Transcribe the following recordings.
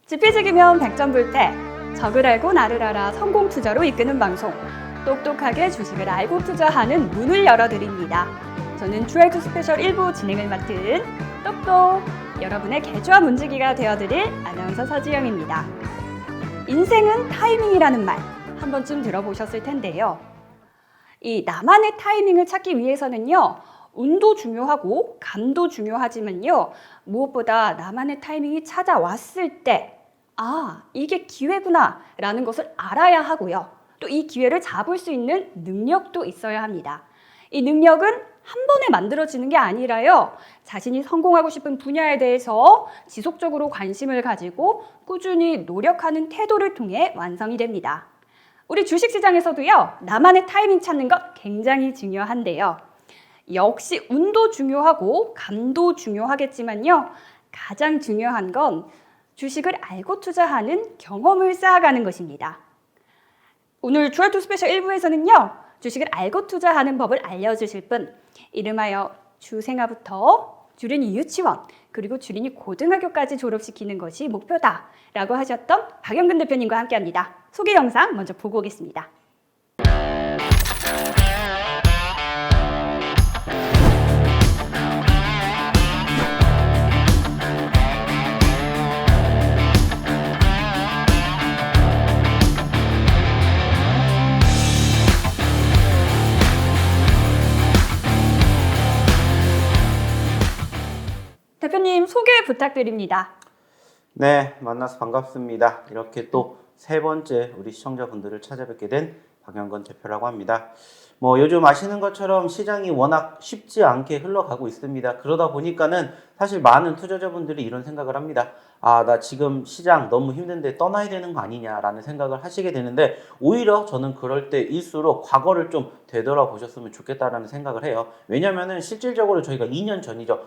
지피지기면 백전불태, 적을 알고 나를 알아 성공 투자로 이끄는 방송, 똑똑하게 주식을 알고 투자하는 문을 열어드립니다. 저는 주얼투 스페셜 1부 진행을 맡은 똑똑, 여러분의 개조와 문지기가 되어드릴 아나운서 서지영입니다. 인생은 타이밍이라는 말 한 번쯤 들어보셨을 텐데요. 이 나만의 타이밍을 찾기 위해서는요, 운도 중요하고 감도 중요하지만요, 무엇보다 나만의 타이밍이 찾아왔을 때 이게 기회구나 라는 것을 알아야 하고요. 또 이 기회를 잡을 수 있는 능력도 있어야 합니다. 이 능력은 한 번에 만들어지는 게 아니라요, 자신이 성공하고 싶은 분야에 대해서 지속적으로 관심을 가지고 꾸준히 노력하는 태도를 통해 완성이 됩니다. 우리 주식시장에서도요, 나만의 타이밍 찾는 것 굉장히 중요한데요. 역시 운도 중요하고 감도 중요하겠지만요, 가장 중요한 건 주식을 알고 투자하는 경험을 쌓아가는 것입니다. 오늘 주얼투 스페셜 1부에서는요, 주식을 알고 투자하는 법을 알려주실 분, 이름하여 주생아부터 주린이 유치원, 그리고 주린이 고등학교까지 졸업시키는 것이 목표다 라고 하셨던 박영근 대표님과 함께합니다. 소개 영상 먼저 보고 오겠습니다. 대표님 소개 부탁드립니다. 네, 만나서 반갑습니다. 이렇게 또 세 번째 우리 시청자분들을 찾아뵙게 된 박영근 대표라고 합니다. 요즘 아시는 것처럼 시장이 워낙 쉽지 않게 흘러가고 있습니다. 그러다 보니까는 사실 많은 투자자분들이 이런 생각을 합니다. 나 지금 시장 너무 힘든데 떠나야 되는 거 아니냐라는 생각을 하시게 되는데, 오히려 저는 그럴 때일수록 과거를 좀 되돌아보셨으면 좋겠다라는 생각을 해요. 왜냐면은 실질적으로 저희가 2년 전이죠.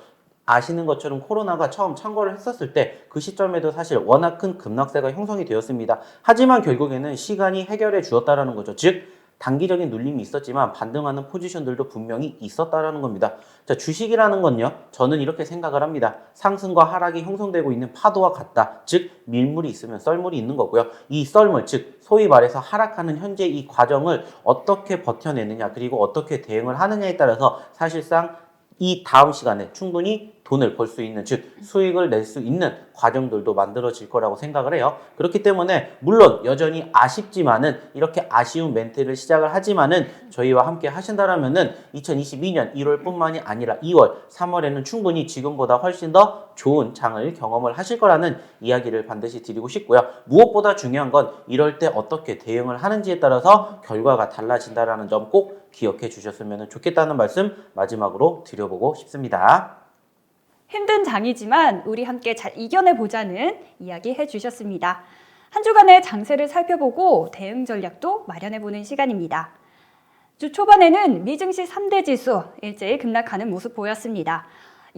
아시는 것처럼 코로나가 처음 창궐을 했었을 때 그 시점에도 사실 워낙 큰 급락세가 형성이 되었습니다. 하지만 결국에는 시간이 해결해 주었다라는 거죠. 즉 단기적인 눌림이 있었지만 반등하는 포지션들도 분명히 있었다라는 겁니다. 자, 주식이라는 건요, 저는 이렇게 생각을 합니다. 상승과 하락이 형성되고 있는 파도와 같다. 즉 밀물이 있으면 썰물이 있는 거고요. 이 썰물, 즉 소위 말해서 하락하는 현재 이 과정을 어떻게 버텨내느냐, 그리고 어떻게 대응을 하느냐에 따라서 사실상 이 다음 시간에 충분히 돈을 벌 수 있는, 즉 수익을 낼 수 있는 과정들도 만들어질 거라고 생각을 해요. 그렇기 때문에 물론 여전히 아쉽지만은, 이렇게 아쉬운 멘트를 시작을 하지만은 저희와 함께 하신다라면은 2022년 1월뿐만이 아니라 2월, 3월에는 충분히 지금보다 훨씬 더 좋은 장을 경험을 하실 거라는 이야기를 반드시 드리고 싶고요. 무엇보다 중요한 건 이럴 때 어떻게 대응을 하는지에 따라서 결과가 달라진다라는 점 꼭 기억해 주셨으면 좋겠다는 말씀 마지막으로 드려보고 싶습니다. 힘든 장이지만 우리 함께 잘 이겨내보자는 이야기 해주셨습니다. 한 주간의 장세를 살펴보고 대응 전략도 마련해보는 시간입니다. 주 초반에는 미증시 3대 지수 일제히 급락하는 모습 보였습니다.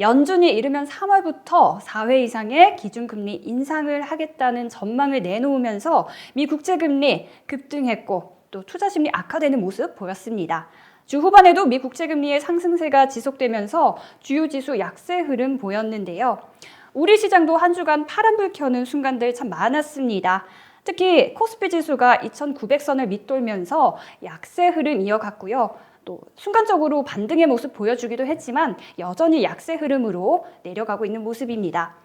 연준이 이르면 3월부터 4회 이상의 기준금리 인상을 하겠다는 전망을 내놓으면서 미 국채금리 급등했고 또 투자심리 악화되는 모습 보였습니다. 주 후반에도 미 국채금리의 상승세가 지속되면서 주요 지수 약세 흐름 보였는데요. 우리 시장도 한 주간 파란불 켜는 순간들 참 많았습니다. 특히 코스피 지수가 2,900선을 밑돌면서 약세 흐름 이어갔고요. 또 순간적으로 반등의 모습 보여주기도 했지만 여전히 약세 흐름으로 내려가고 있는 모습입니다.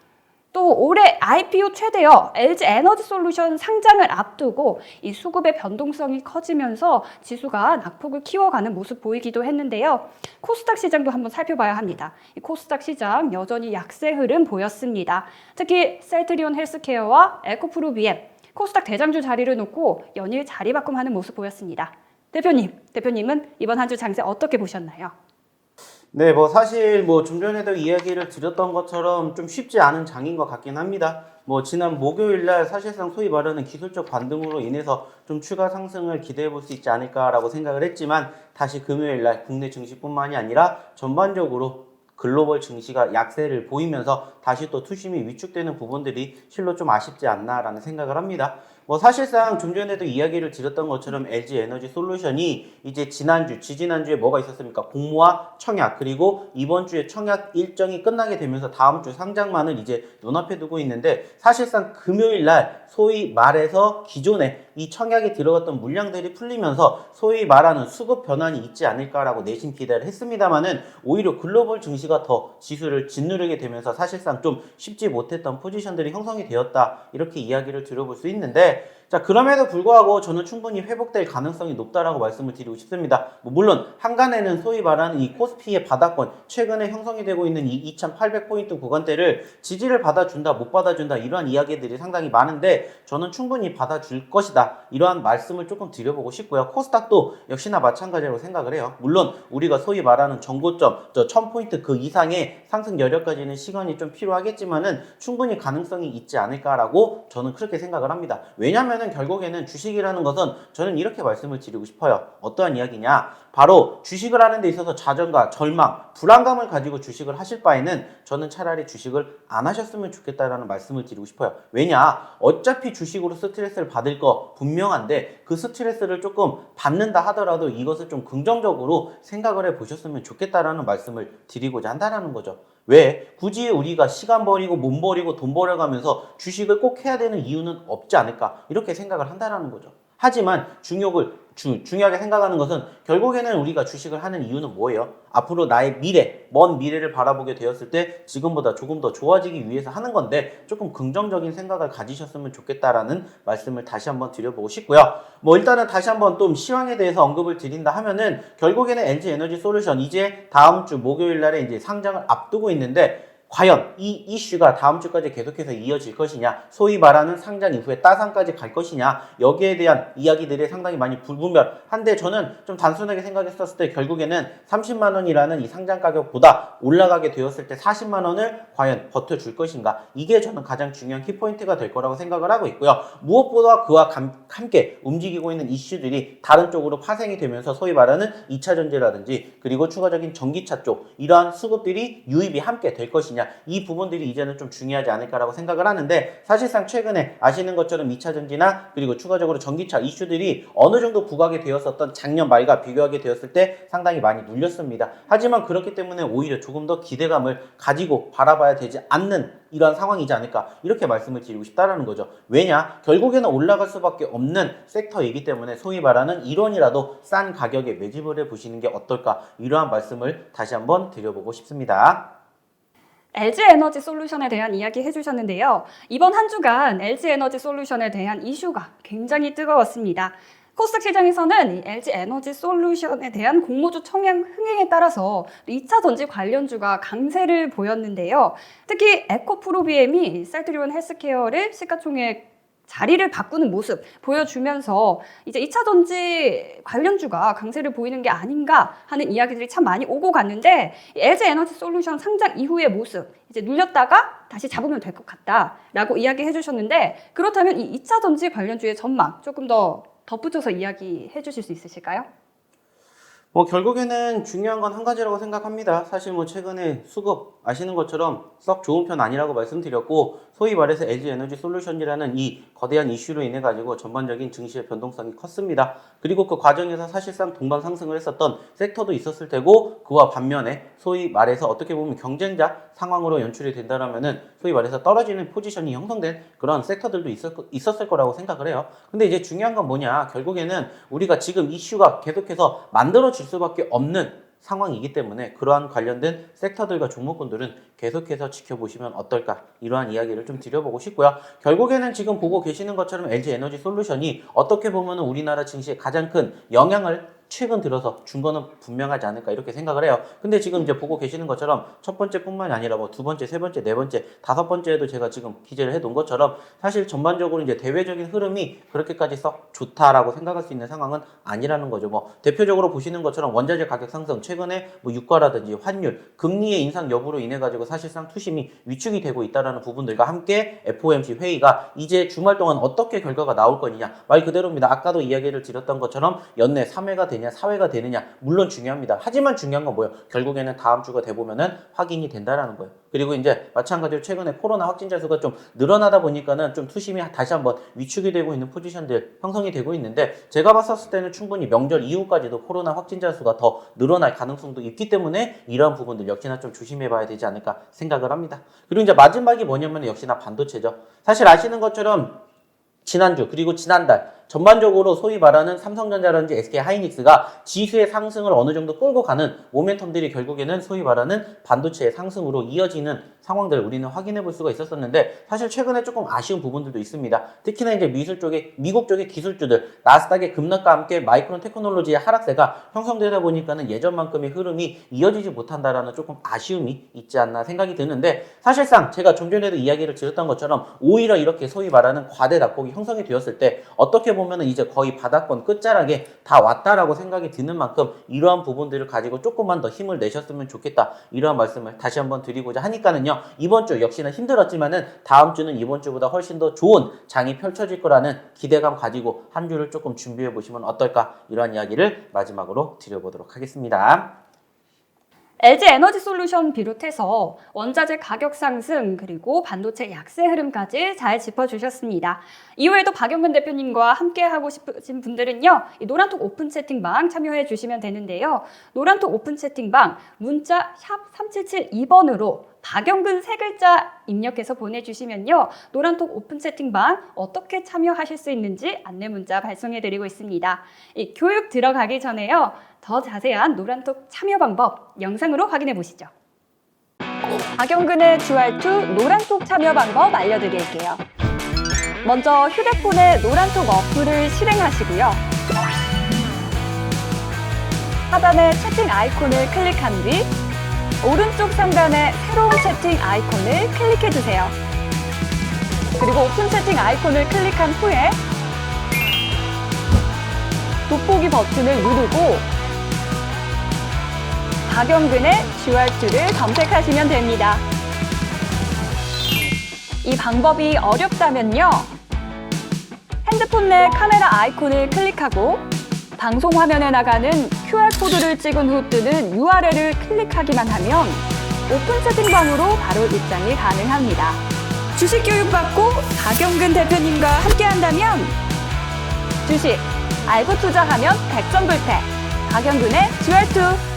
또 올해 IPO 최대여 LG 에너지솔루션 상장을 앞두고 이 수급의 변동성이 커지면서 지수가 낙폭을 키워가는 모습 보이기도 했는데요. 코스닥 시장도 한번 살펴봐야 합니다. 이 코스닥 시장 여전히 약세 흐름 보였습니다. 특히 셀트리온 헬스케어와 에코프로비엠, 코스닥 대장주 자리를 놓고 연일 자리 바꿈하는 모습 보였습니다. 대표님은 이번 한 주 장세 어떻게 보셨나요? 네, 사실 좀 전에도 이야기를 드렸던 것처럼 좀 쉽지 않은 장인 것 같긴 합니다. 지난 목요일 날 사실상 소위 말하는 기술적 반등으로 인해서 좀 추가 상승을 기대해 볼 수 있지 않을까라고 생각을 했지만, 다시 금요일 날 국내 증시뿐만이 아니라 전반적으로 글로벌 증시가 약세를 보이면서 다시 또 투심이 위축되는 부분들이 실로 좀 아쉽지 않나라는 생각을 합니다. 뭐 사실상 좀 전에도 이야기를 드렸던 것처럼 LG 에너지 솔루션이 이제 지지난주에 뭐가 있었습니까? 공모와 청약, 그리고 이번 주에 청약 일정이 끝나게 되면서 다음 주 상장만을 이제 눈앞에 두고 있는데, 사실상 금요일 날 소위 말해서 기존에 이 청약에 들어갔던 물량들이 풀리면서 소위 말하는 수급 변환이 있지 않을까라고 내심 기대를 했습니다만은, 오히려 글로벌 증시가 더 지수를 짓누르게 되면서 사실상 좀 쉽지 못했던 포지션들이 형성이 되었다, 이렇게 이야기를 들어볼 수 있는데, 자, 그럼에도 불구하고 저는 충분히 회복될 가능성이 높다라고 말씀을 드리고 싶습니다. 뭐 물론 한간에는 소위 말하는 이 코스피의 바닥권, 최근에 형성이 되고 있는 이 2800포인트 구간대를 지지를 받아준다, 못 받아준다, 이러한 이야기들이 상당히 많은데, 저는 충분히 받아줄 것이다, 이러한 말씀을 조금 드려보고 싶고요. 코스닥도 역시나 마찬가지라고 생각을 해요. 물론 우리가 소위 말하는 정고점 1000포인트 그 이상의 상승 여력까지는 시간이 좀 필요하겠지만은 충분히 가능성이 있지 않을까라고 저는 그렇게 생각을 합니다. 왜냐하면 결국에는 주식이라는 것은 저는 이렇게 말씀을 드리고 싶어요. 어떠한 이야기냐? 바로 주식을 하는 데 있어서 자존감, 절망, 불안감을 가지고 주식을 하실 바에는 저는 차라리 주식을 안 하셨으면 좋겠다라는 말씀을 드리고 싶어요. 왜냐? 어차피 주식으로 스트레스를 받을 거 분명한데, 그 스트레스를 조금 받는다 하더라도 이것을 좀 긍정적으로 생각을 해 보셨으면 좋겠다라는 말씀을 드리고자 한다는 거죠. 왜? 굳이 우리가 시간 버리고 몸 버리고 돈 버려가면서 주식을 꼭 해야 되는 이유는 없지 않을까, 이렇게 생각을 한다는 거죠. 하지만 중요하게 생각하는 것은, 결국에는 우리가 주식을 하는 이유는 뭐예요? 앞으로 나의 미래, 먼 미래를 바라보게 되었을 때 지금보다 조금 더 좋아지기 위해서 하는 건데, 조금 긍정적인 생각을 가지셨으면 좋겠다라는 말씀을 다시 한번 드려보고 싶고요. 뭐 일단은 다시 한번 또 시황에 대해서 언급을 드린다 하면은, 결국에는 LG 에너지 솔루션 이제 다음 주 목요일 날에 이제 상장을 앞두고 있는데, 과연 이 이슈가 다음 주까지 계속해서 이어질 것이냐, 소위 말하는 상장 이후에 따상까지 갈 것이냐, 여기에 대한 이야기들이 상당히 많이 불분별한데, 저는 좀 단순하게 생각했었을 때 결국에는 30만 원이라는 이 상장 가격보다 올라가게 되었을 때 40만 원을 과연 버텨줄 것인가, 이게 저는 가장 중요한 키포인트가 될 거라고 생각을 하고 있고요. 무엇보다 그와 함께 움직이고 있는 이슈들이 다른 쪽으로 파생이 되면서 소위 말하는 2차 전지라든지, 그리고 추가적인 전기차 쪽, 이러한 수급들이 유입이 함께 될 것이냐, 이 부분들이 이제는 좀 중요하지 않을까라고 생각을 하는데, 사실상 최근에 아시는 것처럼 2차 전지나 그리고 추가적으로 전기차 이슈들이 어느 정도 부각이 되었었던 작년 말과 비교하게 되었을 때 상당히 많이 눌렸습니다. 하지만 그렇기 때문에 오히려 조금 더 기대감을 가지고 바라봐야 되지 않는 이러한 상황이지 않을까, 이렇게 말씀을 드리고 싶다는 거죠. 왜냐? 결국에는 올라갈 수밖에 없는 섹터이기 때문에 소위 말하는 1원이라도 싼 가격에 매집을 해보시는 게 어떨까, 이러한 말씀을 다시 한번 드려보고 싶습니다. LG 에너지 솔루션에 대한 이야기 해주셨는데요. 이번 한 주간 LG 에너지 솔루션에 대한 이슈가 굉장히 뜨거웠습니다. 코스닥 시장에서는 이 LG 에너지 솔루션에 대한 공모주 청약 흥행에 따라서 2차 전지 관련주가 강세를 보였는데요. 특히 에코프로비엠이 셀트리온 헬스케어를 시가총액 자리를 바꾸는 모습 보여주면서 이제 2차 전지 관련주가 강세를 보이는 게 아닌가 하는 이야기들이 참 많이 오고 갔는데, LG 에너지 솔루션 상장 이후의 모습, 이제 눌렸다가 다시 잡으면 될 것 같다라고 이야기해 주셨는데, 그렇다면 이 2차 전지 관련주의 전망 조금 더 덧붙여서 이야기해 주실 수 있으실까요? 뭐 결국에는 중요한 건 한 가지라고 생각합니다. 사실 뭐 최근에 수급 아시는 것처럼 썩 좋은 편 아니라고 말씀드렸고, 소위 말해서 LG 에너지 솔루션이라는 이 거대한 이슈로 인해 가지고 전반적인 증시의 변동성이 컸습니다. 그리고 그 과정에서 사실상 동반 상승을 했었던 sek터도 있었을 테고, 그와 반면에 소위 말해서 어떻게 보면 경쟁자 상황으로 연출이 된다라면은 소위 말해서 떨어지는 포지션이 형성된 그런 섹터들도 있었을 거라고 생각을 해요. 근데 이제 중요한 건 뭐냐, 결국에는 우리가 지금 이슈가 계속해서 만들어질 수밖에 없는 상황이기 때문에 그러한 관련된 섹터들과 종목군들은 계속해서 지켜보시면 어떨까, 이러한 이야기를 좀 드려보고 싶고요. 결국에는 지금 보고 계시는 것처럼 LG 에너지 솔루션이 어떻게 보면 우리나라 증시에 가장 큰 영향을 최근 들어서 준 거는 분명하지 않을까, 이렇게 생각을 해요. 근데 지금 이제 보고 계시는 것처럼 첫 번째뿐만이 아니라 뭐 두 번째, 세 번째, 네 번째, 다섯 번째에도 제가 지금 기재를 해놓은 것처럼 사실 전반적으로 이제 대외적인 흐름이 그렇게까지 썩 좋다라고 생각할 수 있는 상황은 아니라는 거죠. 뭐 대표적으로 보시는 것처럼 원자재 가격 상승, 최근에 뭐 유가라든지 환율, 금리의 인상 여부로 인해 가지고 사실상 투심이 위축이 되고 있다라는 부분들과 함께 FOMC 회의가 이제 주말 동안 어떻게 결과가 나올 거냐, 말 그대로입니다. 아까도 이야기를 드렸던 것처럼 연내 3회가 되니 되냐, 사회가 되느냐 물론 중요합니다. 하지만 중요한 건 뭐예요? 결국에는 다음 주가 돼 보면은 확인이 된다라는 거예요. 그리고 이제 마찬가지로 최근에 코로나 확진자 수가 좀 늘어나다 보니까는 좀 투심이 다시 한번 위축이 되고 있는 포지션들 형성이 되고 있는데, 제가 봤었을 때는 충분히 명절 이후까지도 코로나 확진자 수가 더 늘어날 가능성도 있기 때문에 이러한 부분들 역시나 좀 조심해 봐야 되지 않을까 생각을 합니다. 그리고 이제 마지막이 뭐냐면 역시나 반도체죠. 사실 아시는 것처럼 지난주 그리고 지난달 전반적으로 소위 말하는 삼성전자라든지 SK하이닉스가 지수의 상승을 어느 정도 끌고 가는 모멘텀들이 결국에는 소위 말하는 반도체의 상승으로 이어지는 상황들을 우리는 확인해 볼 수가 있었었는데, 사실 최근에 조금 아쉬운 부분들도 있습니다. 특히나 이제 미국 쪽의 기술주들, 나스닥의 급락과 함께 마이크론 테크놀로지의 하락세가 형성되다 보니까는 예전만큼의 흐름이 이어지지 못한다라는 조금 아쉬움이 있지 않나 생각이 드는데, 사실상 제가 좀 전에도 이야기를 드렸던 것처럼 오히려 이렇게 소위 말하는 과대 낙폭이 형성이 되었을 때 어떻게 보면은 이제 거의 바닥권 끝자락에 다 왔다라고 생각이 드는 만큼 이러한 부분들을 가지고 조금만 더 힘을 내셨으면 좋겠다, 이러한 말씀을 다시 한번 드리고자 하니까는요, 이번 주 역시나 힘들었지만은 다음 주는 이번 주보다 훨씬 더 좋은 장이 펼쳐질 거라는 기대감 가지고 한 주를 조금 준비해 보시면 어떨까, 이러한 이야기를 마지막으로 드려보도록 하겠습니다. LG 에너지 솔루션 비롯해서 원자재 가격 상승 그리고 반도체 약세 흐름까지 잘 짚어주셨습니다. 이후에도 박영근 대표님과 함께하고 싶으신 분들은요, 이 노란톡 오픈 채팅방 참여해 주시면 되는데요. 노란톡 오픈 채팅방 문자 샵 3772번으로 박영근 세 글자 입력해서 보내주시면요, 노란톡 오픈 채팅방 어떻게 참여하실 수 있는지 안내 문자 발송해드리고 있습니다. 이 교육 들어가기 전에요, 더 자세한 노란톡 참여 방법 영상으로 확인해 보시죠. 박영근의 주알투 노란톡 참여 방법 알려드릴게요. 먼저 휴대폰에 노란톡 어플을 실행하시고요. 하단의 채팅 아이콘을 클릭한 뒤 오른쪽 상단에 새로운 채팅 아이콘을 클릭해주세요. 그리고 오픈 채팅 아이콘을 클릭한 후에 돋보기 버튼을 누르고 박영근의 주알투를 검색하시면 됩니다. 이 방법이 어렵다면요, 핸드폰 내 카메라 아이콘을 클릭하고 방송 화면에 나가는 QR코드를 찍은 후 뜨는 URL을 클릭하기만 하면 오픈 채팅방으로 바로 입장이 가능합니다. 주식 교육받고 박영근 대표님과 함께한다면 주식 알고 투자하면 100점 불패, 박영근의 주알투.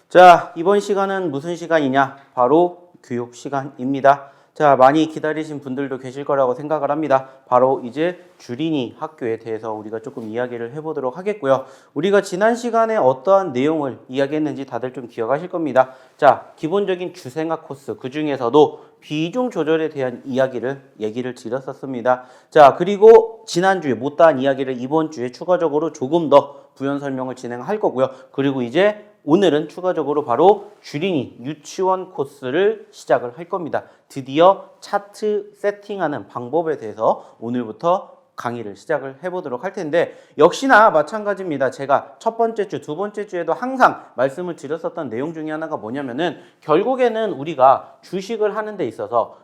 자, 이번 시간은 무슨 시간이냐? 바로 교육 시간입니다. 자, 많이 기다리신 분들도 계실 거라고 생각을 합니다. 바로 이제 주린이 학교에 대해서 우리가 조금 이야기를 해보도록 하겠고요. 우리가 지난 시간에 어떠한 내용을 이야기했는지 다들 좀 기억하실 겁니다. 자, 기본적인 주생학 코스, 그 중에서도 비중 조절에 대한 얘기를 드렸었습니다. 자, 그리고 지난주에 못다한 이야기를 이번 주에 추가적으로 조금 더 부연 설명을 진행할 거고요. 그리고 이제 오늘은 추가적으로 바로 주린이 유치원 코스를 시작을 할 겁니다. 드디어 차트 세팅하는 방법에 대해서 오늘부터 강의를 시작을 해보도록 할 텐데, 역시나 마찬가지입니다. 제가 첫 번째 주, 두 번째 주에도 항상 말씀을 드렸었던 내용 중에 하나가 뭐냐면은, 결국에는 우리가 주식을 하는 데 있어서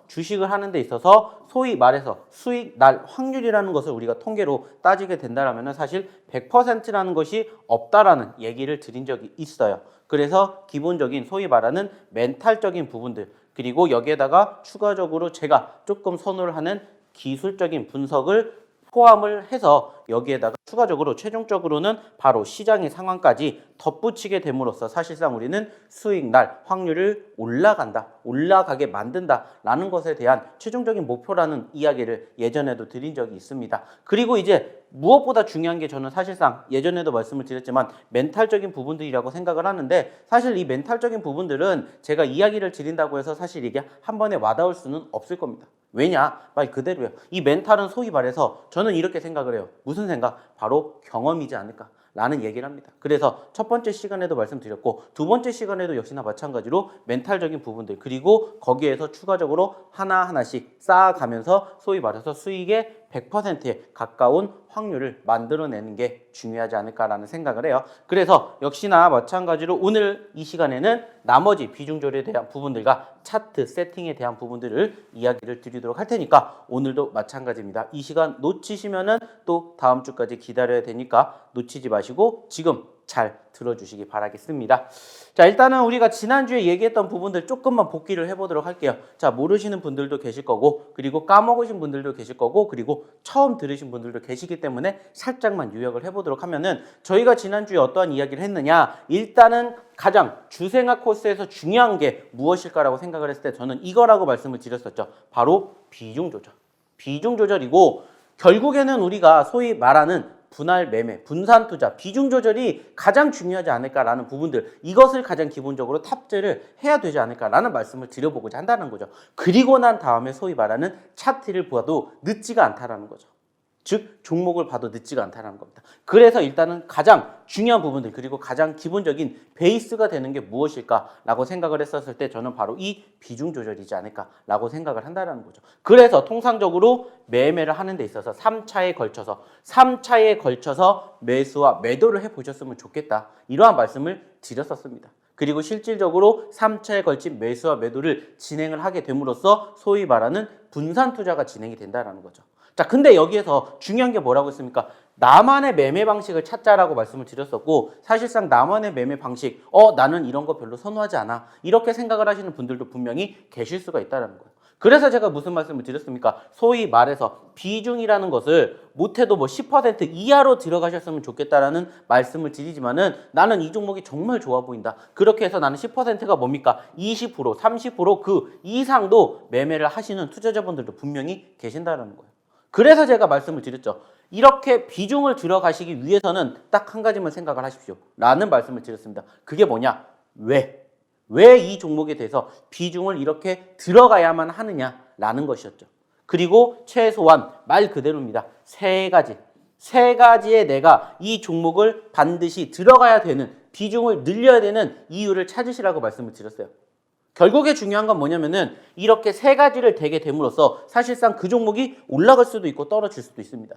소위 말해서 수익 날 확률이라는 것을 우리가 통계로 따지게 된다면은 사실 100%라는 것이 없다라는 얘기를 드린 적이 있어요. 그래서 기본적인 소위 말하는 멘탈적인 부분들, 그리고 여기에다가 추가적으로 제가 조금 선호를 하는 기술적인 분석을 포함을 해서 여기에다가 추가적으로 최종적으로는 바로 시장의 상황까지 덧붙이게 됨으로써 사실상 우리는 수익날 확률을 올라가게 만든다라는 것에 대한 최종적인 목표라는 이야기를 예전에도 드린 적이 있습니다. 그리고 이제 무엇보다 중요한 게 저는 사실상 예전에도 말씀을 드렸지만 멘탈적인 부분들이라고 생각을 하는데, 사실 이 멘탈적인 부분들은 제가 이야기를 드린다고 해서 사실 이게 한 번에 와닿을 수는 없을 겁니다. 왜냐? 말 그대로예요. 이 멘탈은 소위 말해서 저는 이렇게 생각을 해요. 무슨 생각? 바로 경험이지 않을까 라는 얘기를 합니다. 그래서 첫 번째 시간에도 말씀드렸고 두 번째 시간에도 역시나 마찬가지로 멘탈적인 부분들, 그리고 거기에서 추가적으로 하나하나씩 쌓아가면서 소위 말해서 수익의 100%에 가까운 확률을 만들어내는 게 중요하지 않을까라는 생각을 해요. 그래서 역시나 마찬가지로 오늘 이 시간에는 나머지 비중조절에 대한 부분들과 차트 세팅에 대한 부분들을 이야기를 드리도록 할 테니까 오늘도 마찬가지입니다. 이 시간 놓치시면은 또 다음 주까지 기다려야 되니까 놓치지 마시고 지금 잘 들어주시기 바라겠습니다. 자, 일단은 우리가 지난주에 얘기했던 부분들 조금만 복기를 해보도록 할게요. 자, 모르시는 분들도 계실 거고, 그리고 까먹으신 분들도 계실 거고, 그리고 처음 들으신 분들도 계시기 때문에 살짝만 요약을 해보도록 하면은, 저희가 지난주에 어떠한 이야기를 했느냐, 일단은 가장 주생학 코스에서 중요한 게 무엇일까라고 생각을 했을 때 저는 이거라고 말씀을 드렸었죠. 바로 비중 조절. 비중 조절이고, 결국에는 우리가 소위 말하는 분할 매매, 분산 투자, 비중 조절이 가장 중요하지 않을까라는 부분들, 이것을 가장 기본적으로 탑재를 해야 되지 않을까라는 말씀을 드려보고자 한다는 거죠. 그리고 난 다음에 소위 말하는 차트를 봐도 늦지가 않다라는 거죠. 즉 종목을 봐도 늦지가 않다는 겁니다. 그래서 일단은 가장 중요한 부분들, 그리고 가장 기본적인 베이스가 되는 게 무엇일까라고 생각을 했었을 때 저는 바로 이 비중 조절이지 않을까라고 생각을 한다는 거죠. 그래서 통상적으로 매매를 하는 데 있어서 3차에 걸쳐서 매수와 매도를 해보셨으면 좋겠다, 이러한 말씀을 드렸었습니다. 그리고 실질적으로 3차에 걸친 매수와 매도를 진행을 하게 됨으로써 소위 말하는 분산 투자가 진행이 된다는 거죠. 자, 근데 여기에서 중요한 게 뭐라고 했습니까? 나만의 매매 방식을 찾자라고 말씀을 드렸었고, 사실상 나만의 매매 방식, 나는 이런 거 별로 선호하지 않아, 이렇게 생각을 하시는 분들도 분명히 계실 수가 있다는 거예요. 그래서 제가 무슨 말씀을 드렸습니까? 소위 말해서 비중이라는 것을 못해도 10% 이하로 들어가셨으면 좋겠다라는 말씀을 드리지만은, 나는 이 종목이 정말 좋아 보인다, 그렇게 해서 나는 10%가 뭡니까? 20%, 30% 그 이상도 매매를 하시는 투자자분들도 분명히 계신다는 거예요. 그래서 제가 말씀을 드렸죠. 이렇게 비중을 들어가시기 위해서는 딱 한 가지만 생각을 하십시오 라는 말씀을 드렸습니다. 그게 뭐냐? 왜 이 종목에 대해서 비중을 이렇게 들어가야만 하느냐라는 것이었죠. 그리고 최소한 말 그대로입니다. 세 가지에 내가 이 종목을 반드시 들어가야 되는, 비중을 늘려야 되는 이유를 찾으시라고 말씀을 드렸어요. 결국에 중요한 건 뭐냐면은 이렇게 세 가지를 되게 됨으로써 사실상 그 종목이 올라갈 수도 있고 떨어질 수도 있습니다.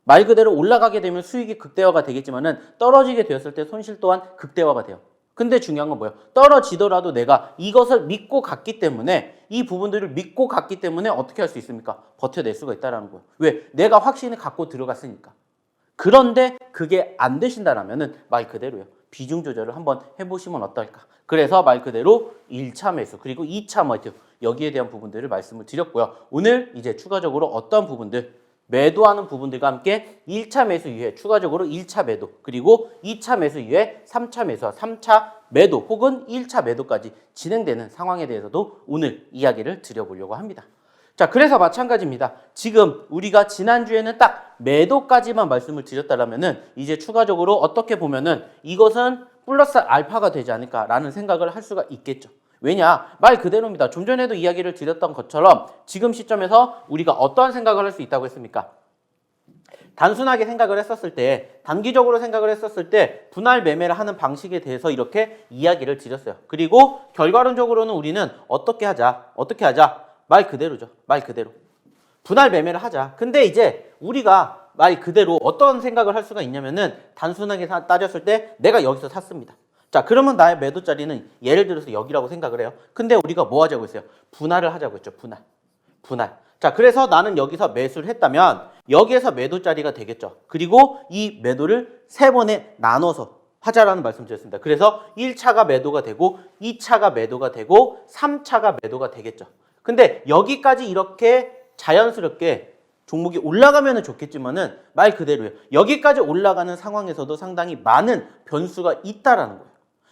말 그대로 올라가게 되면 수익이 극대화가 되겠지만은 떨어지게 되었을 때 손실 또한 극대화가 돼요. 근데 중요한 건 뭐예요? 떨어지더라도 내가 이것을 믿고 갔기 때문에, 이 부분들을 믿고 갔기 때문에 어떻게 할 수 있습니까? 버텨낼 수가 있다는 거예요. 왜? 내가 확신을 갖고 들어갔으니까. 그런데 그게 안 되신다라면은 말 그대로요. 비중 조절을 한번 해보시면 어떨까? 그래서 말 그대로 1차 매수 그리고 2차 매도, 여기에 대한 부분들을 말씀을 드렸고요. 오늘 이제 추가적으로 어떤 부분들, 매도하는 부분들과 함께 1차 매수 이후에 추가적으로 1차 매도, 그리고 2차 매수 이후에 3차 매수와 3차 매도 혹은 1차 매도까지 진행되는 상황에 대해서도 오늘 이야기를 드려보려고 합니다. 자, 그래서 마찬가지입니다. 지금 우리가 지난주에는 딱 매도까지만 말씀을 드렸다면은 이제 추가적으로 어떻게 보면은 이것은 플러스 알파가 되지 않을까라는 생각을 할 수가 있겠죠. 왜냐? 말 그대로입니다. 좀 전에도 이야기를 드렸던 것처럼 지금 시점에서 우리가 어떠한 생각을 할 수 있다고 했습니까? 단순하게 생각을 했었을 때, 단기적으로 생각을 했었을 때 분할 매매를 하는 방식에 대해서 이렇게 이야기를 드렸어요. 그리고 결과론적으로는 우리는 어떻게 하자? 말 그대로죠. 말 그대로. 분할 매매를 하자. 근데 이제 우리가 말 그대로 어떤 생각을 할 수가 있냐면은 단순하게 따졌을 때 내가 여기서 샀습니다. 자, 그러면 나의 매도 자리는 예를 들어서 여기라고 생각을 해요. 근데 우리가 뭐 하자고 했어요? 분할을 하자고 했죠. 분할. 자, 그래서 나는 여기서 매수를 했다면 여기에서 매도 자리가 되겠죠. 그리고 이 매도를 세 번에 나눠서 하자라는 말씀 드렸습니다. 그래서 1차가 매도가 되고 2차가 매도가 되고 3차가 매도가 되겠죠. 근데 여기까지 이렇게 자연스럽게 종목이 올라가면 좋겠지만은 말 그대로예요. 여기까지 올라가는 상황에서도 상당히 많은 변수가 있다라는 거예요.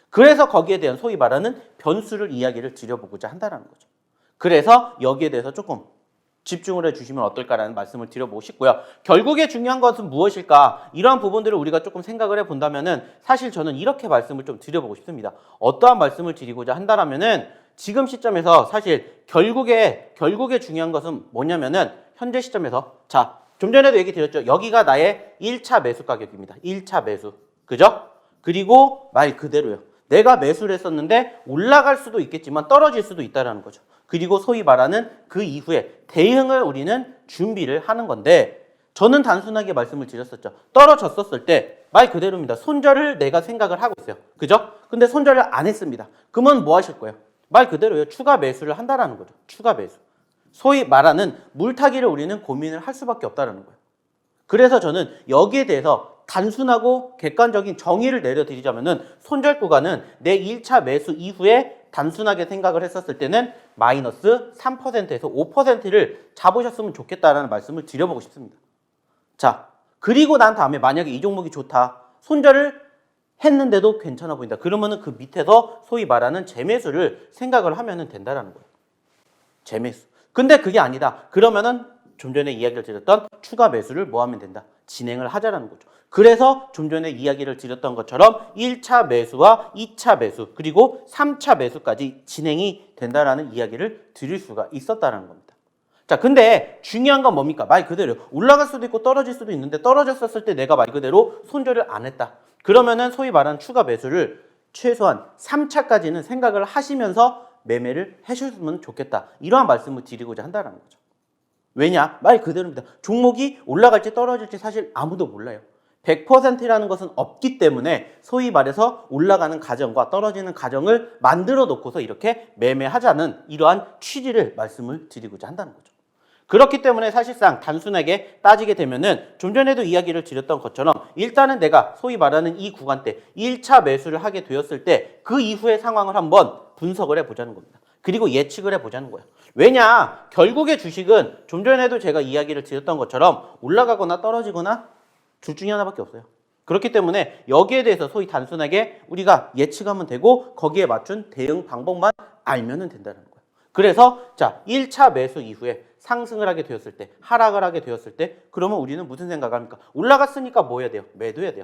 그래서 거기에 대한 소위 말하는 변수를 이야기를 드려보고자 한다는 거죠. 그래서 여기에 대해서 조금 집중을 해주시면 어떨까라는 말씀을 드려보고 싶고요. 결국에 중요한 것은 무엇일까? 이러한 부분들을 우리가 조금 생각을 해본다면은 사실 저는 이렇게 말씀을 좀 드려보고 싶습니다. 어떠한 말씀을 드리고자 한다면은 지금 시점에서 사실 결국에 중요한 것은 뭐냐면은 현재 시점에서 자, 좀 전에도 얘기 드렸죠. 여기가 나의 1차 매수 가격입니다. 1차 매수. 그죠? 그리고 말 그대로요. 내가 매수를 했었는데 올라갈 수도 있겠지만 떨어질 수도 있다는 거죠. 그리고 소위 말하는 그 이후에 대응을 우리는 준비를 하는 건데 저는 단순하게 말씀을 드렸었죠. 떨어졌었을 때 말 그대로입니다. 손절을 내가 생각을 하고 있어요. 그죠? 근데 손절을 안 했습니다. 그러면 뭐 하실 거예요? 말 그대로요. 추가 매수를 한다라는 거죠. 추가 매수. 소위 말하는 물타기를 우리는 고민을 할 수밖에 없다는 거예요. 그래서 저는 여기에 대해서 단순하고 객관적인 정의를 내려드리자면은 손절 구간은 내 1차 매수 이후에 단순하게 생각을 했었을 때는 마이너스 3%에서 5%를 잡으셨으면 좋겠다라는 말씀을 드려보고 싶습니다. 자, 그리고 난 다음에 만약에 이 종목이 좋다. 손절을 했는데도 괜찮아 보인다. 그러면은 그 밑에서 소위 말하는 재매수를 생각을 하면 된다라는 거예요. 재매수. 근데 그게 아니다. 그러면은 좀 전에 이야기를 드렸던 추가 매수를 뭐 하면 된다? 진행을 하자라는 거죠. 그래서 좀 전에 이야기를 드렸던 것처럼 1차 매수와 2차 매수 그리고 3차 매수까지 진행이 된다라는 이야기를 드릴 수가 있었다는 겁니다. 자, 근데 중요한 건 뭡니까? 말 그대로 올라갈 수도 있고 떨어질 수도 있는데 떨어졌었을 때 내가 말 그대로 손절을 안 했다. 그러면은 소위 말하는 추가 매수를 최소한 3차까지는 생각을 하시면서 매매를 해주셨으면 좋겠다. 이러한 말씀을 드리고자 한다는 거죠. 왜냐? 말 그대로입니다. 종목이 올라갈지 떨어질지 사실 아무도 몰라요. 100%라는 것은 없기 때문에 소위 말해서 올라가는 가정과 떨어지는 가정을 만들어 놓고서 이렇게 매매하자는 이러한 취지를 말씀을 드리고자 한다는 거죠. 그렇기 때문에 사실상 단순하게 따지게 되면은 좀 전에도 이야기를 드렸던 것처럼 일단은 내가 소위 말하는 이 구간대 1차 매수를 하게 되었을 때 그 이후의 상황을 한번 분석을 해보자는 겁니다. 그리고 예측을 해보자는 거예요. 왜냐? 결국에 주식은 좀 전에도 제가 이야기를 드렸던 것처럼 올라가거나 떨어지거나 둘 중에 하나밖에 없어요. 그렇기 때문에 여기에 대해서 소위 단순하게 우리가 예측하면 되고 거기에 맞춘 대응 방법만 알면 된다는 거예요. 그래서 자 1차 매수 이후에 상승을 하게 되었을 때 하락을 하게 되었을 때 그러면 우리는 무슨 생각을 합니까? 올라갔으니까 뭐 해야 돼요? 매도해야 돼요.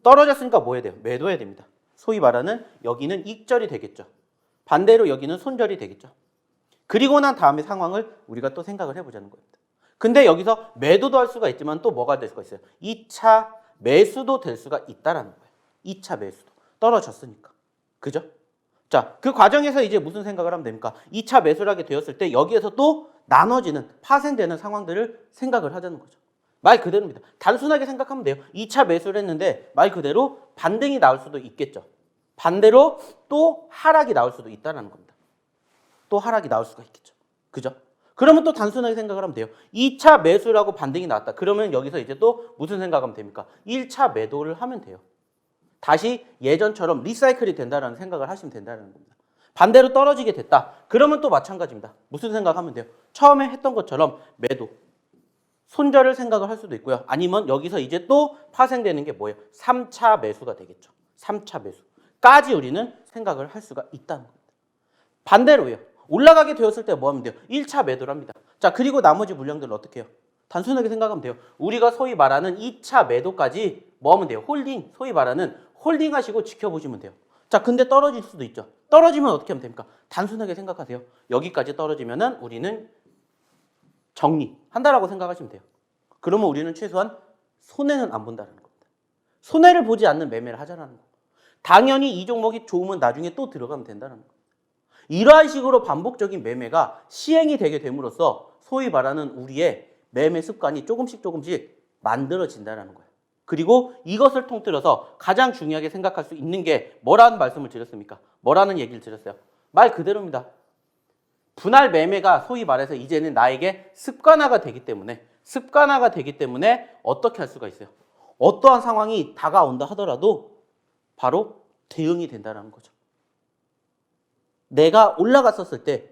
떨어졌으니까 뭐 해야 돼요? 매도해야 됩니다. 소위 말하는 여기는 익절이 되겠죠. 반대로 여기는 손절이 되겠죠. 그리고 난 다음에 상황을 우리가 또 생각을 해보자는 겁니다. 근데 여기서 매도도 할 수가 있지만 또 뭐가 될 수가 있어요? 2차 매수도 될 수가 있다라는 거예요. 2차 매수도. 떨어졌으니까. 그죠? 자, 그 과정에서 이제 무슨 생각을 하면 됩니까? 2차 매수를 하게 되었을 때 여기에서 또 나눠지는, 파생되는 상황들을 생각을 하자는 거죠. 말 그대로입니다. 단순하게 생각하면 돼요. 2차 매수를 했는데 말 그대로 반등이 나올 수도 있겠죠. 반대로 또 하락이 나올 수도 있다는 겁니다. 또 하락이 나올 수가 있겠죠. 그죠? 그러면 또 단순하게 생각을 하면 돼요. 2차 매수라고 반등이 나왔다. 그러면 여기서 이제 또 무슨 생각하면 됩니까? 1차 매도를 하면 돼요. 다시 예전처럼 리사이클이 된다는 생각을 하시면 된다는 겁니다. 반대로 떨어지게 됐다. 그러면 또 마찬가지입니다. 무슨 생각하면 돼요? 처음에 했던 것처럼 매도, 손절을 생각을 할 수도 있고요. 아니면 여기서 이제 또 파생되는 게 뭐예요? 3차 매수가 되겠죠. 3차 매수까지 우리는 생각을 할 수가 있다는 겁니다. 반대로요. 올라가게 되었을 때 뭐 하면 돼요? 1차 매도를 합니다. 자, 그리고 나머지 물량들은 어떻게 해요? 단순하게 생각하면 돼요. 우리가 소위 말하는 2차 매도까지 뭐 하면 돼요? 홀딩, 소위 말하는 홀딩 하시고 지켜보시면 돼요. 자, 근데 떨어질 수도 있죠. 떨어지면 어떻게 하면 됩니까? 단순하게 생각하세요. 여기까지 떨어지면은 우리는 정리한다라고 생각하시면 돼요. 그러면 우리는 최소한 손해는 안 본다는 겁니다. 손해를 보지 않는 매매를 하자는 거. 당연히 이 종목이 좋으면 나중에 또 들어가면 된다는 겁니다. 이러한 식으로 반복적인 매매가 시행이 되게 됨으로써 소위 말하는 우리의 매매 습관이 조금씩 만들어진다는 거예요. 그리고 이것을 통틀어서 가장 중요하게 생각할 수 있는 게 뭐라는 말씀을 드렸습니까? 뭐라는 얘기를 드렸어요? 말 그대로입니다. 분할 매매가 소위 말해서 이제는 나에게 습관화가 되기 때문에 어떻게 할 수가 있어요? 어떠한 상황이 다가온다 하더라도 바로 대응이 된다는 거죠. 내가 올라갔었을 때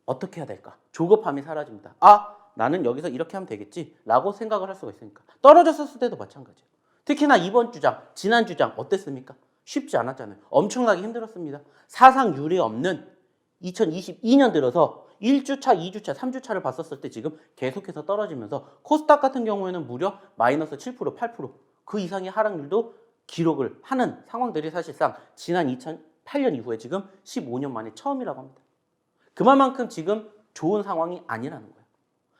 어떻게 해야 될까? 조급함이 사라집니다. 아, 나는 여기서 이렇게 하면 되겠지 라고 생각을 할 수가 있으니까. 떨어졌었을 때도 마찬가지예요. 특히나 이번 주장, 지난 주장 어땠습니까? 쉽지 않았잖아요. 엄청나게 힘들었습니다. 사상 유례 없는 2022년 들어서 1주차, 2주차, 3주차를 봤었을 때 지금 계속해서 떨어지면서 코스닥 같은 경우에는 무려 마이너스 7%, 8%, 그 이상의 하락률도 기록을 하는 상황들이 사실상 지난 2008년 이후에 지금 15년 만에 처음이라고 합니다. 그만큼 지금 좋은 상황이 아니라는 거예요.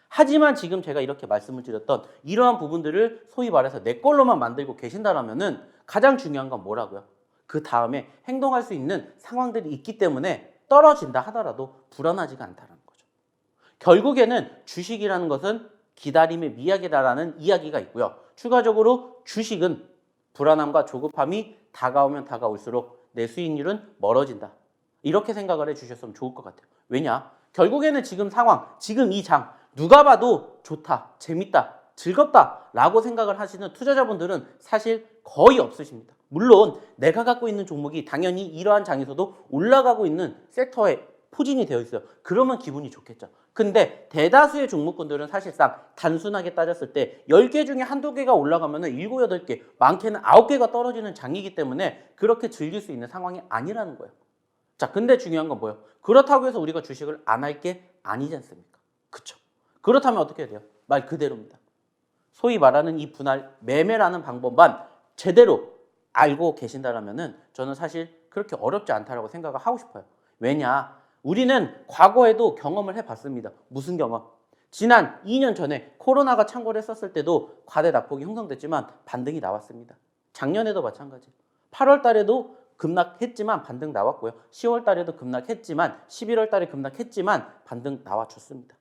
하지만 지금 제가 이렇게 말씀을 드렸던 이러한 부분들을 소위 말해서 내 걸로만 만들고 계신다라면은 가장 중요한 건 뭐라고요? 그 다음에 행동할 수 있는 상황들이 있기 때문에 떨어진다 하더라도 불안하지가 않다는 거죠. 결국에는 주식이라는 것은 기다림의 미학이다라는 이야기가 있고요. 추가적으로 주식은 불안함과 조급함이 다가오면 다가올수록 내 수익률은 멀어진다. 이렇게 생각을 해주셨으면 좋을 것 같아요. 왜냐? 결국에는 지금 상황, 지금 이 장 누가 봐도 좋다, 재밌다, 즐겁다 라고 생각을 하시는 투자자분들은 사실 거의 없으십니다. 물론 내가 갖고 있는 종목이 당연히 이러한 장에서도 올라가고 있는 섹터에 포진이 되어 있어요. 그러면 기분이 좋겠죠. 근데 대다수의 종목군들은 사실상 단순하게 따졌을 때 10개 중에 한두 개가 올라가면 7, 8개, 많게는 9개가 떨어지는 장이기 때문에 그렇게 즐길 수 있는 상황이 아니라는 거예요. 자, 근데 중요한 건 뭐예요? 그렇다고 해서 우리가 주식을 안 할 게 아니지 않습니까? 그쵸? 그렇다면 어떻게 해야 돼요? 말 그대로입니다. 소위 말하는 이 분할 매매라는 방법만 제대로 알고 계신다라면은 저는 사실 그렇게 어렵지 않다라고 생각을 하고 싶어요. 왜냐? 우리는 과거에도 경험을 해봤습니다. 무슨 경험? 지난 2년 전에 코로나가 창궐 했었을 때도 과대 낙폭이 형성됐지만 반등이 나왔습니다. 작년에도 마찬가지. 8월 달에도 급락했지만 반등 나왔고요. 10월 달에도 급락했지만 11월 달에 급락했지만 반등 나와줬습니다.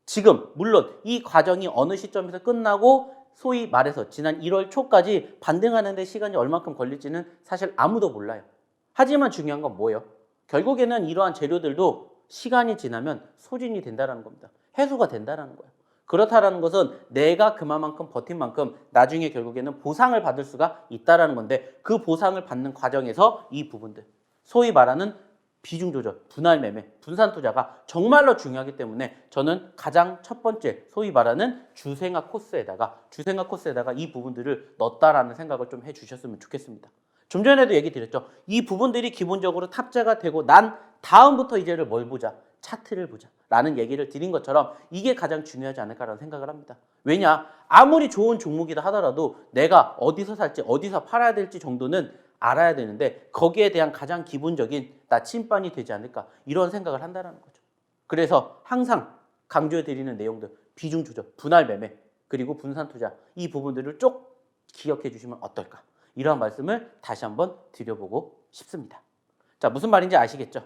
지금 물론 이 과정이 어느 시점에서 끝나고 소위 말해서 지난 1월 초까지 반등하는 데 시간이 얼만큼 걸릴지는 사실 아무도 몰라요. 하지만 중요한 건 뭐예요? 결국에는 이러한 재료들도 시간이 지나면 소진이 된다는 겁니다. 해소가 된다는 거예요. 그렇다는 것은 내가 그만큼 버틴 만큼 나중에 결국에는 보상을 받을 수가 있다는 건데 그 보상을 받는 과정에서 이 부분들, 소위 말하는 비중 조절, 분할 매매, 분산 투자가 정말로 중요하기 때문에 저는 가장 첫 번째 소위 말하는 주생아 코스에다가 이 부분들을 넣었다라는 생각을 좀 해주셨으면 좋겠습니다. 좀 전에도 얘기 드렸죠. 이 부분들이 기본적으로 탑재가 되고 난 다음부터 이제를 뭘 보자? 차트를 보자 라는 얘기를 드린 것처럼 이게 가장 중요하지 않을까라는 생각을 합니다. 왜냐? 아무리 좋은 종목이다 하더라도 내가 어디서 살지 어디서 팔아야 될지 정도는 알아야 되는데 거기에 대한 가장 기본적인 나침반이 되지 않을까 이런 생각을 한다는 거죠. 그래서 항상 강조해드리는 내용들 비중 조절, 분할 매매 그리고 분산 투자 이 부분들을 쭉 기억해 주시면 어떨까 이런 말씀을 다시 한번 드려보고 싶습니다. 자, 무슨 말인지 아시겠죠?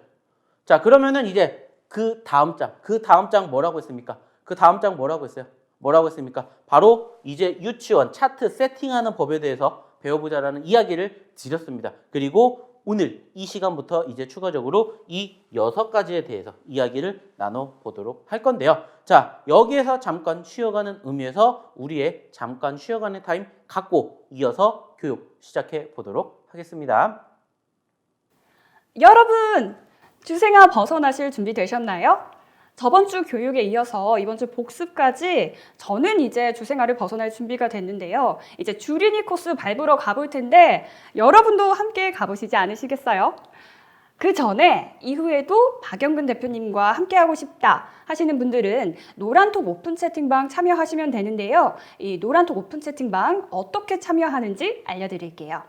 자, 그러면은 이제 그 다음 장 뭐라고 했습니까? 그 다음 장 뭐라고 했어요? 뭐라고 했습니까? 바로 이제 유치원 차트 세팅하는 법에 대해서 배워보자라는 이야기를 드렸습니다. 그리고 오늘 이 시간부터 이제 추가적으로 이 6가지에 대해서 이야기를 나눠보도록 할 건데요. 자, 여기에서 잠깐 쉬어가는 의미에서 우리의 잠깐 쉬어가는 타임 갖고 이어서 교육 시작해 보도록 하겠습니다. 여러분, 주생아 벗어나실 준비 되셨나요? 저번 주 교육에 이어서 이번 주 복습까지 저는 이제 주생아를 벗어날 준비가 됐는데요. 이제 주린이 코스 밟으러 가볼 텐데 여러분도 함께 가보시지 않으시겠어요? 그 전에 이후에도 박영근 대표님과 함께하고 싶다 하시는 분들은 노란톡 오픈 채팅방 참여하시면 되는데요. 이 노란톡 오픈 채팅방 어떻게 참여하는지 알려드릴게요.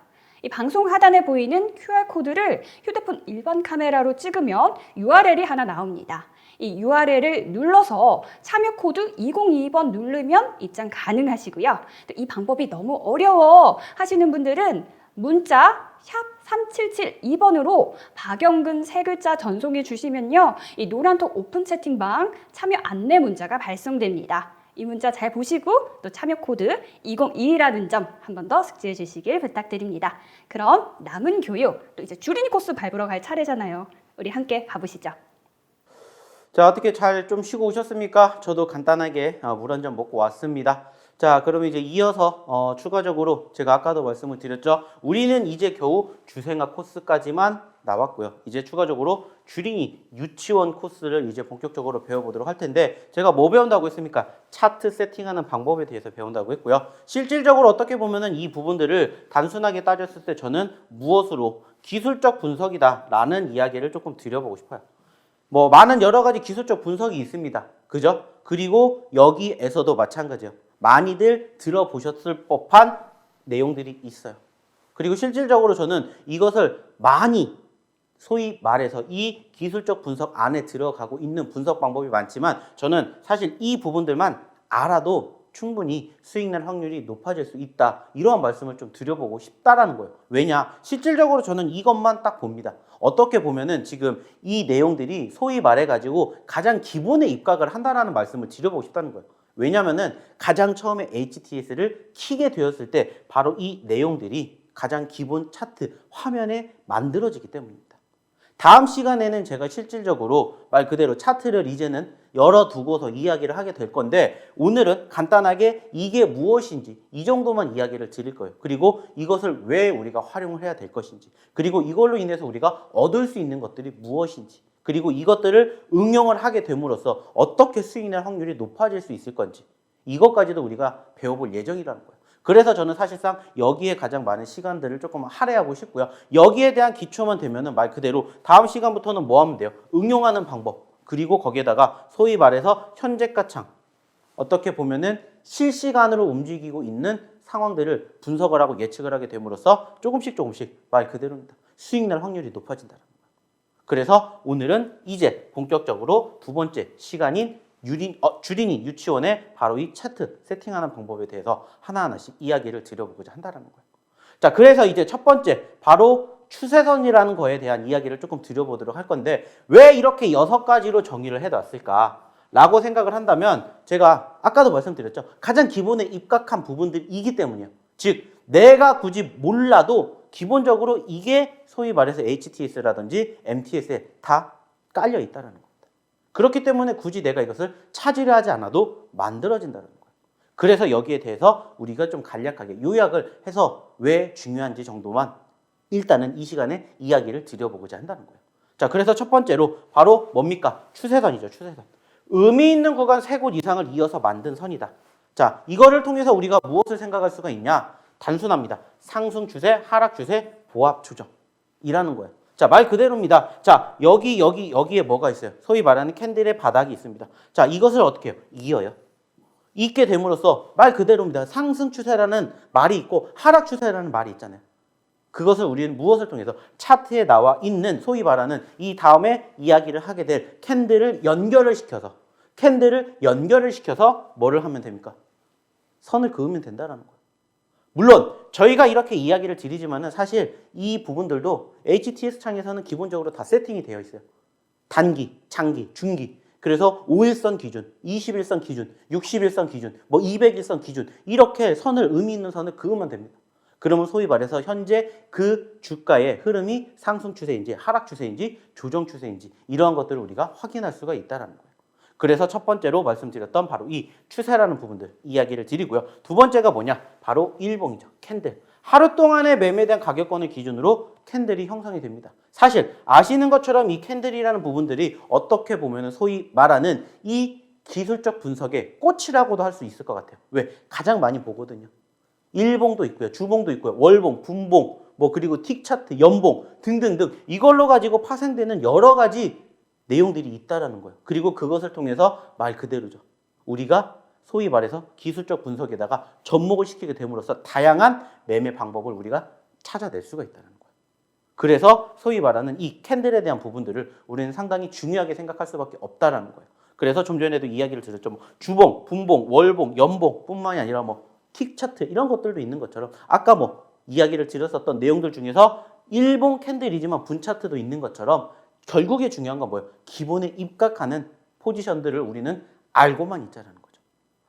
이 방송 하단에 보이는 QR코드를 휴대폰 일반 카메라로 찍으면 URL이 하나 나옵니다. 이 URL을 눌러서 참여 코드 2022번 누르면 입장 가능하시고요. 이 방법이 너무 어려워 하시는 분들은 문자 샵 3772번으로 박영근 세 글자 전송해 주시면요. 이 노란톡 오픈 채팅방 참여 안내 문자가 발송됩니다. 이 문자 잘 보시고 또 참여 코드 2022라는 점 한 번 더 숙지해 주시길 부탁드립니다. 그럼 남은 교육, 또 이제 주린이 코스 밟으러 갈 차례잖아요. 우리 함께 가보시죠. 자, 어떻게 잘 좀 쉬고 오셨습니까? 저도 간단하게 물 한 잔 먹고 왔습니다. 자, 그러면 이제 이어서 추가적으로 제가 아까도 말씀을 드렸죠. 우리는 이제 겨우 주생아 코스까지만 나왔고요. 이제 추가적으로 주린이 유치원 코스를 이제 본격적으로 배워보도록 할 텐데 제가 뭐 배운다고 했습니까? 차트 세팅하는 방법에 대해서 배운다고 했고요. 실질적으로 어떻게 보면은 이 부분들을 단순하게 따졌을 때 저는 무엇으로 기술적 분석이다 라는 이야기를 조금 드려보고 싶어요. 뭐 많은 여러 가지 기술적 분석이 있습니다. 그죠? 그리고 여기에서도 마찬가지예요. 많이들 들어보셨을 법한 내용들이 있어요. 그리고 실질적으로 저는 이것을 많이 소위 말해서 이 기술적 분석 안에 들어가고 있는 분석 방법이 많지만 저는 사실 이 부분들만 알아도 충분히 수익 낼 확률이 높아질 수 있다. 이러한 말씀을 좀 드려보고 싶다라는 거예요. 왜냐? 실질적으로 저는 이것만 딱 봅니다. 어떻게 보면은 지금 이 내용들이 소위 말해가지고 가장 기본에 입각을 한다라는 말씀을 드려보고 싶다는 거예요. 왜냐면은 가장 처음에 HTS를 키게 되었을 때 바로 이 내용들이 가장 기본 차트 화면에 만들어지기 때문입니다. 다음 시간에는 제가 실질적으로 말 그대로 차트를 이제는 열어두고서 이야기를 하게 될 건데 오늘은 간단하게 이게 무엇인지 이 정도만 이야기를 드릴 거예요. 그리고 이것을 왜 우리가 활용을 해야 될 것인지 그리고 이걸로 인해서 우리가 얻을 수 있는 것들이 무엇인지 그리고 이것들을 응용을 하게 됨으로써 어떻게 수익 낼 확률이 높아질 수 있을 건지 이것까지도 우리가 배워볼 예정이라는 거예요. 그래서 저는 사실상 여기에 가장 많은 시간들을 조금 할애하고 싶고요. 여기에 대한 기초만 되면은 말 그대로 다음 시간부터는 뭐 하면 돼요? 응용하는 방법. 그리고 거기에다가 소위 말해서 현재가 창. 어떻게 보면은 실시간으로 움직이고 있는 상황들을 분석을 하고 예측을 하게 됨으로써 조금씩 말 그대로입니다. 수익 낼 확률이 높아진다는 거예요. 그래서 오늘은 이제 본격적으로 두 번째 시간인 주린이 유치원의 바로 이 차트 세팅하는 방법에 대해서 하나하나씩 이야기를 드려보고자 한다는 거예요. 자, 그래서 이제 첫 번째 바로 추세선이라는 거에 대한 이야기를 조금 드려보도록 할 건데 왜 이렇게 6가지로 정의를 해놨을까? 라고 생각을 한다면 제가 아까도 말씀드렸죠. 가장 기본에 입각한 부분들이기 때문이에요. 즉 내가 굳이 몰라도 기본적으로 이게 소위 말해서 HTS라든지 MTS에 다 깔려 있다는 겁니다. 그렇기 때문에 굳이 내가 이것을 찾으려 하지 않아도 만들어진다는 거예요. 그래서 여기에 대해서 우리가 좀 간략하게 요약을 해서 왜 중요한지 정도만 일단은 이 시간에 이야기를 드려보고자 한다는 거예요. 자, 그래서 첫 번째로 바로 뭡니까? 추세선이죠, 추세선. 의미 있는 구간 3곳 이상을 이어서 만든 선이다. 자, 이거를 통해서 우리가 무엇을 생각할 수가 있냐? 단순합니다. 상승 추세, 하락 추세, 보합 조정이라는 거예요. 자, 말 그대로입니다. 자, 여기에 뭐가 있어요? 소위 말하는 캔들의 바닥이 있습니다. 자, 이것을 어떻게 해요? 이어요. 잇게 됨으로써 말 그대로입니다. 상승 추세라는 말이 있고 하락 추세라는 말이 있잖아요. 그것을 우리는 무엇을 통해서 차트에 나와 있는 소위 말하는 이 다음에 이야기를 하게 될 캔들을 연결을 시켜서 뭐를 하면 됩니까? 선을 그으면 된다는 거예요. 물론 저희가 이렇게 이야기를 드리지만은 사실 이 부분들도 HTS 창에서는 기본적으로 다 세팅이 되어 있어요. 단기, 장기, 중기. 그래서 5일선 기준, 21선 기준, 61선 기준, 뭐 200일선 기준 이렇게 의미 있는 선을 그으면 됩니다. 그러면 소위 말해서 현재 그 주가의 흐름이 상승 추세인지 하락 추세인지 조정 추세인지 이러한 것들을 우리가 확인할 수가 있다는 거예요. 그래서 첫 번째로 말씀드렸던 바로 이 추세라는 부분들 이야기를 드리고요. 두 번째가 뭐냐? 바로 일봉이죠. 캔들. 하루 동안에 매매된 가격권을 기준으로 캔들이 형성이 됩니다. 사실 아시는 것처럼 이 캔들이라는 부분들이 어떻게 보면 소위 말하는 이 기술적 분석의 꽃이라고도 할 수 있을 것 같아요. 왜? 가장 많이 보거든요. 일봉도 있고요. 주봉도 있고요. 월봉, 분봉, 뭐 그리고 틱 차트, 연봉 등등등 이걸로 가지고 파생되는 여러 가지 내용들이 있다라는 거예요. 그리고 그것을 통해서 말 그대로죠. 우리가 소위 말해서 기술적 분석에다가 접목을 시키게 됨으로써 다양한 매매 방법을 우리가 찾아낼 수가 있다는 거예요. 그래서 소위 말하는 이 캔들에 대한 부분들을 우리는 상당히 중요하게 생각할 수밖에 없다라는 거예요. 그래서 좀 전에도 이야기를 드렸죠. 뭐 주봉, 분봉, 월봉, 연봉 뿐만이 아니라 뭐 틱 차트 이런 것들도 있는 것처럼 아까 뭐 이야기를 드렸었던 내용들 중에서 일봉 캔들이지만 분 차트도 있는 것처럼 결국에 중요한 건 뭐예요? 기본에 입각하는 포지션들을 우리는 알고만 있자라는 거죠.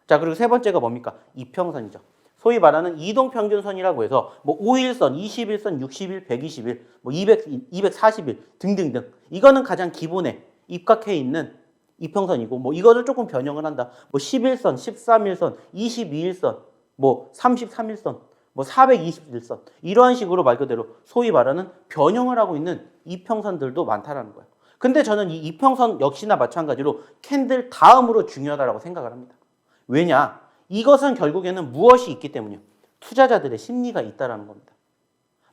자, 그리고 세 번째가 뭡니까? 이평선이죠. 소위 말하는 이동평균선이라고 해서 뭐 5일선, 21선, 60일, 120일, 뭐 240일 등등등 이거는 가장 기본에 입각해 있는 이평선이고 뭐 이거를 조금 변형을 한다. 뭐 11선, 13일선, 22일선 뭐 33일선, 뭐 뭐 421선 이러한 식으로 말 그대로 소위 말하는 변형을 하고 있는 이평선들도 많다라는 거예요. 근데 저는 이 이평선 역시나 마찬가지로 캔들 다음으로 중요하다고 생각을 합니다. 왜냐? 이것은 결국에는 무엇이 있기 때문이요. 투자자들의 심리가 있다라는 겁니다.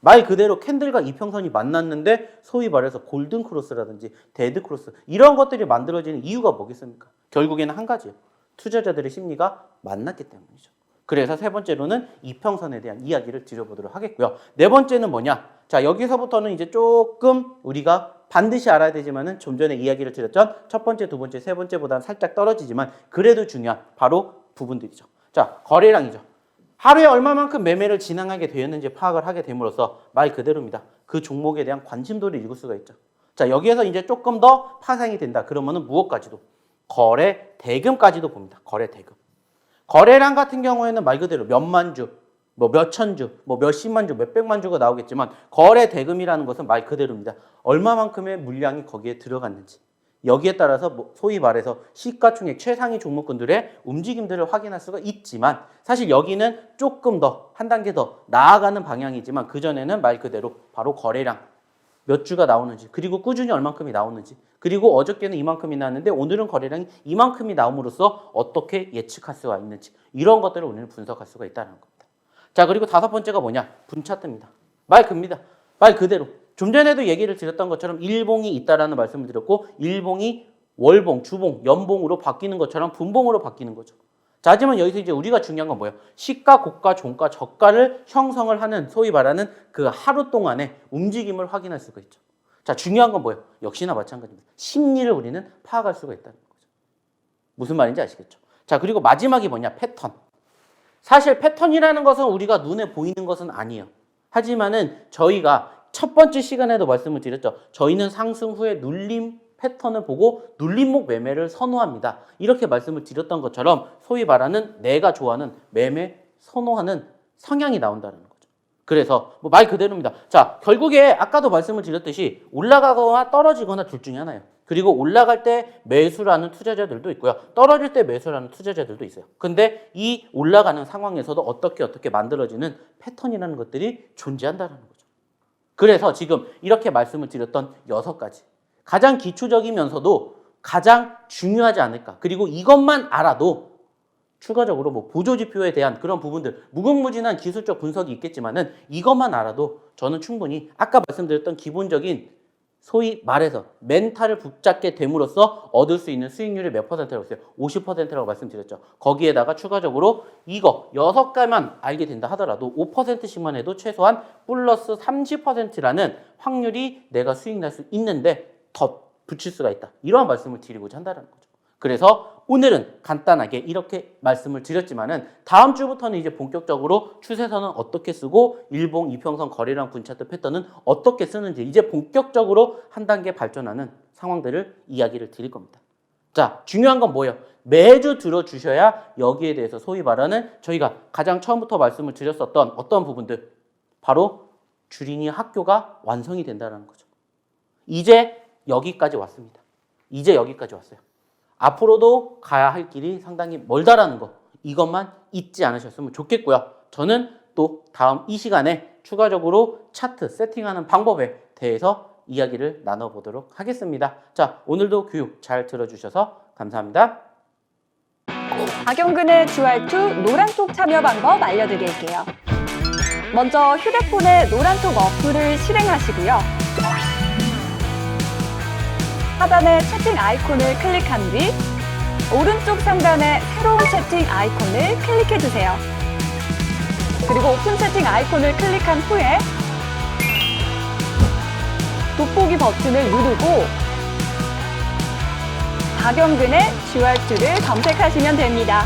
말 그대로 캔들과 이평선이 만났는데 소위 말해서 골든 크로스라든지 데드 크로스 이런 것들이 만들어지는 이유가 뭐겠습니까? 결국에는 한 가지예요. 투자자들의 심리가 만났기 때문이죠. 그래서 세 번째로는 이평선에 대한 이야기를 드려보도록 하겠고요. 네 번째는 뭐냐? 자, 여기서부터는 이제 조금 우리가 반드시 알아야 되지만은 좀 전에 이야기를 드렸던 첫 번째, 두 번째, 세 번째보다는 살짝 떨어지지만 그래도 중요한 바로 부분들이죠. 자, 거래량이죠. 하루에 얼마만큼 매매를 진행하게 되었는지 파악을 하게 됨으로써 말 그대로입니다. 그 종목에 대한 관심도를 읽을 수가 있죠. 자, 여기에서 이제 조금 더 파생이 된다. 그러면은 무엇까지도? 거래 대금까지도 봅니다. 거래 대금. 거래량 같은 경우에는 말 그대로 몇만 주, 뭐 몇천 주, 뭐 몇십만 주, 몇백만 주가 나오겠지만 거래 대금이라는 것은 말 그대로입니다. 얼마만큼의 물량이 거기에 들어갔는지. 여기에 따라서 소위 말해서 시가총액 최상위 종목군들의 움직임들을 확인할 수가 있지만 사실 여기는 조금 더 한 단계 더 나아가는 방향이지만 그전에는 말 그대로 바로 거래량 몇 주가 나오는지 그리고 꾸준히 얼만큼이 나오는지 그리고 어저께는 이만큼이 나왔는데 오늘은 거래량이 이만큼이 나옴으로써 어떻게 예측할 수가 있는지 이런 것들을 오늘 분석할 수가 있다는 겁니다. 자, 그리고 다섯 번째가 뭐냐? 분차트입니다. 말 그입니다. 말 그대로. 좀 전에도 얘기를 드렸던 것처럼 일봉이 있다라는 말씀을 드렸고 일봉이 월봉, 주봉, 연봉으로 바뀌는 것처럼 분봉으로 바뀌는 거죠. 자, 하지만 여기서 이제 우리가 중요한 건 뭐예요? 시가, 고가, 종가, 저가를 형성을 하는 소위 말하는 그 하루 동안의 움직임을 확인할 수가 있죠. 자, 중요한 건 뭐예요? 역시나 마찬가지입니다. 심리를 우리는 파악할 수가 있다는 거죠. 무슨 말인지 아시겠죠? 자, 그리고 마지막이 뭐냐? 패턴. 사실 패턴이라는 것은 우리가 눈에 보이는 것은 아니에요. 하지만은 저희가 첫 번째 시간에도 말씀을 드렸죠. 저희는 상승 후에 눌림 패턴을 보고 눌림목 매매를 선호합니다. 이렇게 말씀을 드렸던 것처럼 소위 말하는 내가 좋아하는 매매 선호하는 성향이 나온다는 거죠. 그래서 뭐 말 그대로입니다. 자, 결국에 아까도 말씀을 드렸듯이 올라가거나 떨어지거나 둘 중에 하나예요. 그리고 올라갈 때 매수라는 투자자들도 있고요. 떨어질 때 매수라는 투자자들도 있어요. 근데 이 올라가는 상황에서도 어떻게 만들어지는 패턴이라는 것들이 존재한다는 거죠. 그래서 지금 이렇게 말씀을 드렸던 6가지. 가장 기초적이면서도 가장 중요하지 않을까. 그리고 이것만 알아도 추가적으로 뭐 보조지표에 대한 그런 부분들, 무궁무진한 기술적 분석이 있겠지만은 이것만 알아도 저는 충분히 아까 말씀드렸던 기본적인 소위 말해서 멘탈을 붙잡게 됨으로써 얻을 수 있는 수익률이 몇 %라고 했어요? 50%라고 말씀드렸죠. 거기에다가 추가적으로 이거 6가지만 알게 된다 하더라도 5%씩만 해도 최소한 플러스 30%라는 확률이 내가 수익 날 수 있는데 더 붙일 수가 있다. 이러한 말씀을 드리고자 한다는 거죠. 그래서 오늘은 간단하게 이렇게 말씀을 드렸지만은 다음 주부터는 이제 본격적으로 추세선은 어떻게 쓰고 일봉, 이평선, 거래량, 분차트 패턴은 어떻게 쓰는지 이제 본격적으로 한 단계 발전하는 상황들을 이야기를 드릴 겁니다. 자, 중요한 건 뭐예요? 매주 들어주셔야 여기에 대해서 소위 말하는 저희가 가장 처음부터 말씀을 드렸었던 어떤 부분들 바로 주린이 학교가 완성이 된다는 거죠. 이제 여기까지 왔습니다. 이제 여기까지 왔어요. 앞으로도 가야 할 길이 상당히 멀다라는 거 이것만 잊지 않으셨으면 좋겠고요. 저는 또 다음 이 시간에 추가적으로 차트 세팅하는 방법에 대해서 이야기를 나눠보도록 하겠습니다. 자, 오늘도 교육 잘 들어주셔서 감사합니다. 박영근의 QR2 노란톡 참여 방법 알려드릴게요. 먼저 휴대폰에 노란톡 어플을 실행하시고요. 하단의 채팅 아이콘을 클릭한 뒤 오른쪽 상단의 새로운 채팅 아이콘을 클릭해주세요. 그리고 오픈 채팅 아이콘을 클릭한 후에 돋보기 버튼을 누르고 박영근의 QR2를 검색하시면 됩니다.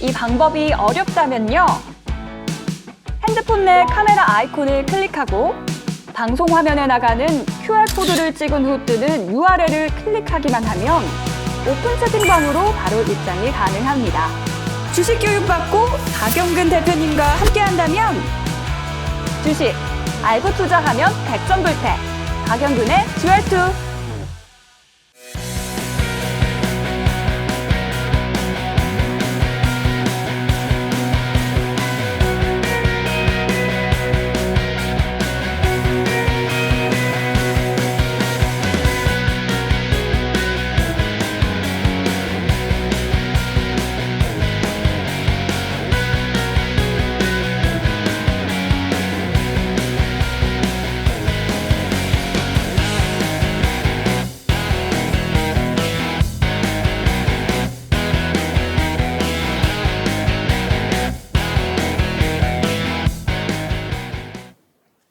이 방법이 어렵다면요. 핸드폰 내 카메라 아이콘을 클릭하고 방송 화면에 나가는 QR코드를 찍은 후 뜨는 URL을 클릭하기만 하면 오픈 채팅방으로 바로 입장이 가능합니다. 주식 교육받고 박영근 대표님과 함께한다면 주식 알고 투자하면 100점 불패 박영근의 QR2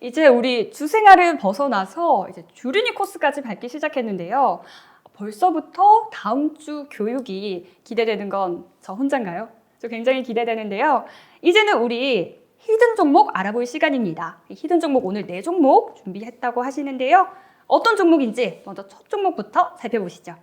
이제 우리 주생활을 벗어나서 이제 주린이 코스까지 밟기 시작했는데요. 벌써부터 다음 주 교육이 기대되는 건 저 혼자인가요? 저 굉장히 기대되는데요. 이제는 우리 히든 종목 알아볼 시간입니다. 히든 종목 오늘 4종목 준비했다고 하시는데요. 어떤 종목인지 먼저 첫 종목부터 살펴보시죠.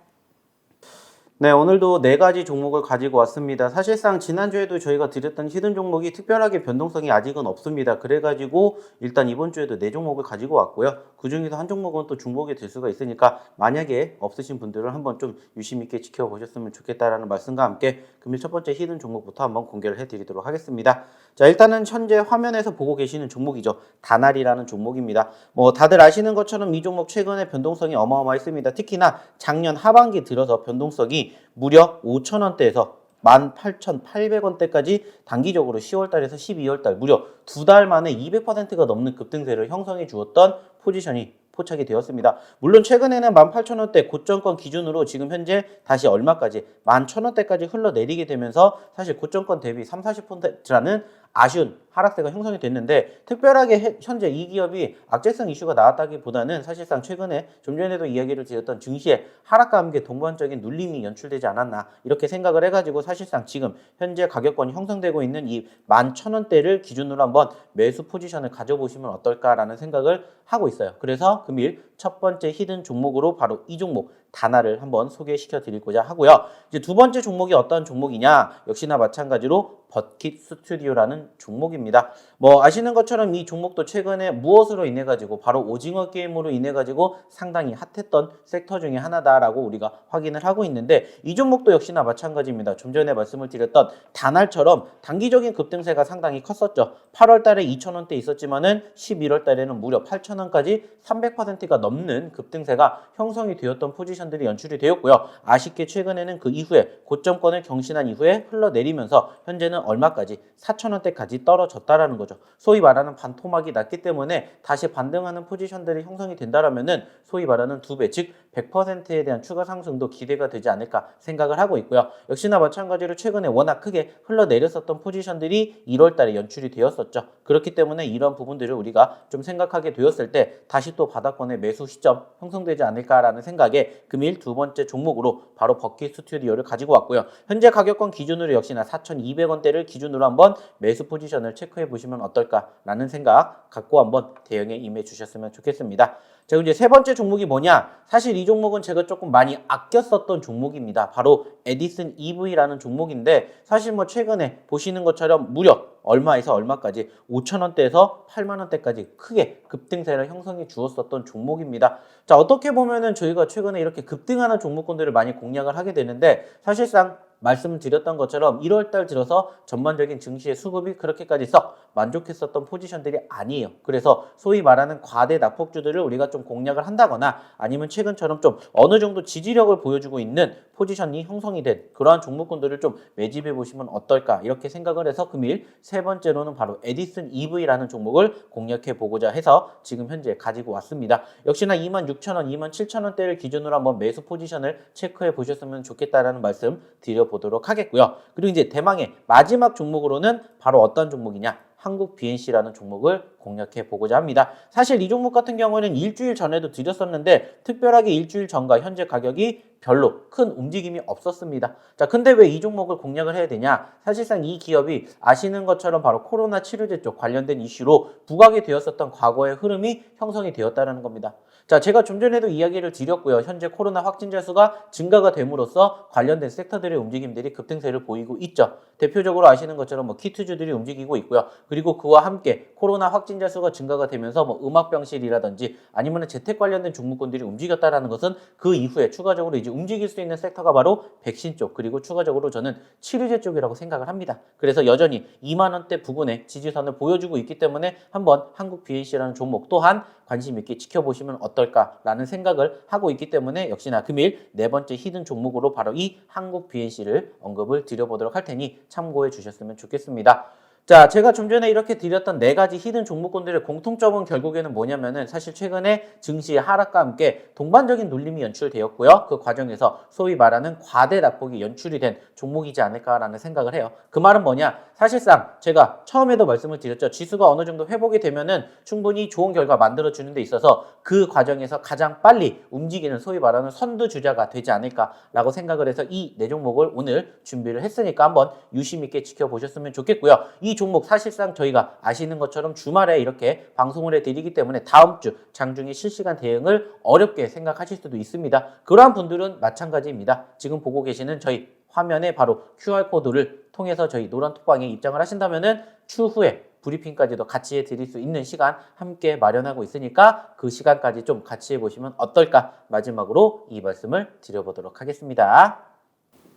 네, 오늘도 4가지 종목을 가지고 왔습니다. 사실상 지난주에도 저희가 드렸던 히든 종목이 특별하게 변동성이 아직은 없습니다. 그래가지고 일단 이번 주에도 4종목을 가지고 왔고요. 그 중에서 한 종목은 또 중복이 될 수가 있으니까 만약에 없으신 분들은 한번 좀 유심 있게 지켜보셨으면 좋겠다라는 말씀과 함께 금일 첫 번째 히든 종목부터 한번 공개를 해드리도록 하겠습니다. 자, 일단은 현재 화면에서 보고 계시는 종목이죠. 다날이라는 종목입니다. 뭐 다들 아시는 것처럼 이 종목 최근에 변동성이 어마어마했습니다. 특히나 작년 하반기 들어서 변동성이 무려 5,000원대에서 18,800원대까지 단기적으로 10월달에서 12월달 무려 2달 만에 200%가 넘는 급등세를 형성해 주었던 포지션이 포착이 되었습니다. 물론 최근에는 18,000원대 고점권 기준으로 지금 현재 다시 얼마까지 11,000원대까지 흘러내리게 되면서 사실 고점권 대비 30-40%라는 아쉬운 하락세가 형성이 됐는데 특별하게 현재 이 기업이 악재성 이슈가 나왔다기보다는 사실상 최근에 좀 전에도 이야기를 드렸던 증시의 하락과 함께 동반적인 눌림이 연출되지 않았나 이렇게 생각을 해가지고 사실상 지금 현재 가격권이 형성되고 있는 이 11,000원대를 기준으로 한번 매수 포지션을 가져보시면 어떨까라는 생각을 하고 있어요. 그래서 금일 첫 번째 히든 종목으로 바로 이 종목 다나를 한번 소개시켜 드리고자 하고요. 이제 두 번째 종목이 어떤 종목이냐? 역시나 마찬가지로 버킷 스튜디오라는 종목입니다. 뭐 아시는 것처럼 이 종목도 최근에 무엇으로 인해 가지고 바로 오징어 게임으로 인해 가지고 상당히 핫했던 섹터 중에 하나다라고 우리가 확인을 하고 있는데 이 종목도 역시나 마찬가지입니다. 좀 전에 말씀을 드렸던 다날처럼 단기적인 급등세가 상당히 컸었죠. 8월 달에 2,000원대 있었지만은 11월 달에는 무려 8,000원까지 300%가 넘는 급등세가 형성이 되었던 포지션들이 연출이 되었고요. 아쉽게 최근에는 그 이후에 고점권을 경신한 이후에 흘러내리면서 현재는 얼마까지 4,000원대까지 떨어졌다라는 거죠. 소위 말하는 반토막이 났기 때문에 다시 반등하는 포지션들이 형성이 된다라면은 소위 말하는 2배 즉 100%에 대한 추가 상승도 기대가 되지 않을까 생각을 하고 있고요. 역시나 마찬가지로 최근에 워낙 크게 흘러내렸었던 포지션들이 1월 달에 연출이 되었었죠. 그렇기 때문에 이런 부분들을 우리가 좀 생각하게 되었을 때 다시 또 바닥권의 매수 시점 형성되지 않을까라는 생각에 금일 두 번째 종목으로 바로 버킷 스튜디오를 가지고 왔고요. 현재 가격권 기준으로 역시나 4,200원대를 기준으로 한번 매수 포지션을 체크해 보시면 어떨까라는 생각 갖고 한번 대응에 임해 주셨으면 좋겠습니다. 자, 이제 세 번째 종목이 뭐냐? 사실 이 종목은 제가 조금 많이 아꼈었던 종목입니다. 바로 에디슨 EV라는 종목인데 사실 뭐 최근에 보시는 것처럼 무려 얼마에서 얼마까지 5,000원대에서 8만원대까지 크게 급등세를 형성해 주었었던 종목입니다. 자, 어떻게 보면은 저희가 최근에 이렇게 급등하는 종목군들을 많이 공략을 하게 되는데 사실상 말씀드렸던 것처럼 1월달 들어서 전반적인 증시의 수급이 그렇게까지 썩 만족했었던 포지션들이 아니에요. 그래서 소위 말하는 과대 낙폭주들을 우리가 좀 공략을 한다거나 아니면 최근처럼 좀 어느 정도 지지력을 보여주고 있는 포지션이 형성이 된 그러한 종목군들을 좀 매집해 보시면 어떨까 이렇게 생각을 해서 금일 세 번째로는 바로 에디슨 EV라는 종목을 공략해 보고자 해서 지금 현재 가지고 왔습니다. 역시나 26,000원, 27,000원대를 기준으로 한번 매수 포지션을 체크해 보셨으면 좋겠다라는 말씀 드려보도록 하겠고요. 그리고 이제 대망의 마지막 종목으로는 바로 어떤 종목이냐? 한국 BNC라는 종목을 공략해 보고자 합니다. 사실 이 종목 같은 경우에는 일주일 전에도 드렸었는데 특별하게 일주일 전과 현재 가격이 별로 큰 움직임이 없었습니다. 자, 근데 왜 이 종목을 공략을 해야 되냐? 사실상 이 기업이 아시는 것처럼 바로 코로나 치료제 쪽 관련된 이슈로 부각이 되었었던 과거의 흐름이 형성이 되었다는 겁니다. 자, 제가 좀 전에도 이야기를 드렸고요. 현재 코로나 확진자 수가 증가가 됨으로써 관련된 섹터들의 움직임들이 급등세를 보이고 있죠. 대표적으로 아시는 것처럼 뭐 키트주들이 움직이고 있고요. 그리고 그와 함께 코로나 확진자 수가 증가가 되면서 뭐 음악병실이라든지 아니면 재택 관련된 종목군들이 움직였다라는 것은 그 이후에 추가적으로 이제 움직일 수 있는 섹터가 바로 백신 쪽 그리고 추가적으로 저는 치료제 쪽이라고 생각을 합니다. 그래서 여전히 2만 원대 부근의 지지선을 보여주고 있기 때문에 한번 한국 BNC라는 종목 또한 관심 있게 지켜보시면 어떨까라는 생각을 하고 있기 때문에 역시나 금일 네 번째 히든 종목으로 바로 이 한국 BNC를 언급을 드려보도록 할 테니 참고해 주셨으면 좋겠습니다. 자, 제가 좀 전에 이렇게 드렸던 4가지 히든 종목군들의 공통점은 결국에는 뭐냐면은 사실 최근에 증시의 하락과 함께 동반적인 눌림이 연출되었고요. 그 과정에서 소위 말하는 과대 낙폭이 연출이 된 종목이지 않을까라는 생각을 해요. 그 말은 뭐냐? 사실상 제가 처음에도 말씀을 드렸죠. 지수가 어느 정도 회복이 되면은 충분히 좋은 결과 만들어주는 데 있어서 그 과정에서 가장 빨리 움직이는 소위 말하는 선두주자가 되지 않을까라고 생각을 해서 이 4종목을 오늘 준비를 했으니까 한번 유심 있게 지켜보셨으면 좋겠고요. 이 종목 사실상 저희가 아시는 것처럼 주말에 이렇게 방송을 해드리기 때문에 다음 주 장중에 실시간 대응을 어렵게 생각하실 수도 있습니다. 그러한 분들은 마찬가지입니다. 지금 보고 계시는 저희 화면에 바로 QR코드를 통해서 저희 노란톡방에 입장을 하신다면은 추후에 브리핑까지도 같이 해드릴 수 있는 시간 함께 마련하고 있으니까 그 시간까지 좀 같이 해보시면 어떨까 마지막으로 이 말씀을 드려보도록 하겠습니다.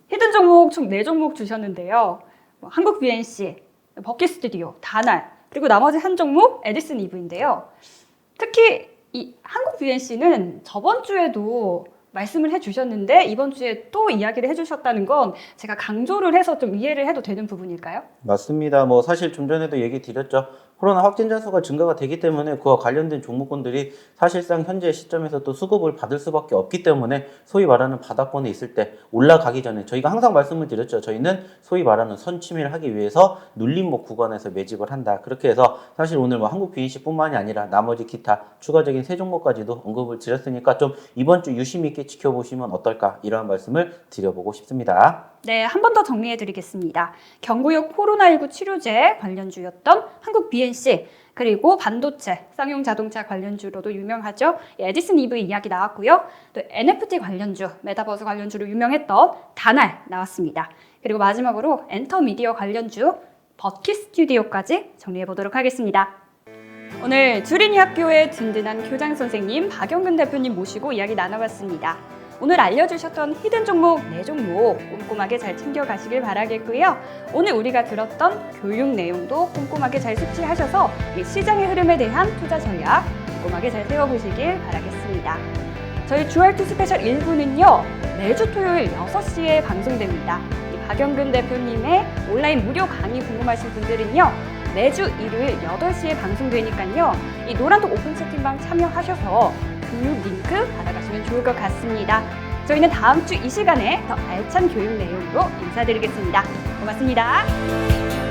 히든 종목 총 4종목 주셨는데요. 한국 BNC, 버킷스튜디오, 다날, 그리고 나머지 한 종목 에디슨 EV인데요. 특히 이 한국 BNC는 저번 주에도 말씀을 해주셨는데 이번 주에 또 이야기를 해주셨다는 건 제가 강조를 해서 좀 이해를 해도 되는 부분일까요? 맞습니다. 뭐 사실 좀 전에도 얘기 드렸죠. 코로나 확진자 수가 증가가 되기 때문에 그와 관련된 종목군들이 사실상 현재 시점에서 또 수급을 받을 수밖에 없기 때문에 소위 말하는 바닥권에 있을 때 올라가기 전에 저희가 항상 말씀을 드렸죠. 저희는 소위 말하는 선취매를 하기 위해서 눌림목 구간에서 매집을 한다. 그렇게 해서 사실 오늘 뭐 한국 BNC뿐만이 아니라 나머지 기타 추가적인 3종목까지도 언급을 드렸으니까 좀 이번 주 유심 있게 지켜보시면 어떨까 이러한 말씀을 드려보고 싶습니다. 네, 한 번 더 정리해 드리겠습니다. 경구역 코로나19 치료제 관련주였던 한국 BNC, 그리고 반도체, 쌍용 자동차 관련주로도 유명하죠. 에디슨 EV 이야기 나왔고요. 또 NFT 관련주, 메타버스 관련주로 유명했던 다날 나왔습니다. 그리고 마지막으로 엔터미디어 관련주 버킷스튜디오까지 정리해 보도록 하겠습니다. 오늘 주린이 학교의 든든한 교장 선생님 박영근 대표님 모시고 이야기 나눠봤습니다. 오늘 알려주셨던 히든 종목 4종목 꼼꼼하게 잘 챙겨가시길 바라겠고요. 오늘 우리가 들었던 교육 내용도 꼼꼼하게 잘 숙지하셔서 이 시장의 흐름에 대한 투자 전략 꼼꼼하게 잘 세워보시길 바라겠습니다. 저희 주알투 스페셜 1부는요. 매주 토요일 6시에 방송됩니다. 이 박영근 대표님의 온라인 무료 강의 궁금하신 분들은요. 매주 일요일 8시에 방송되니까요. 이 노란톡 오픈 채팅방 참여하셔서 교육 링크 받아가시면 좋을 것 같습니다. 저희는 다음 주 이 시간에 더 알찬 교육 내용으로 인사드리겠습니다. 고맙습니다.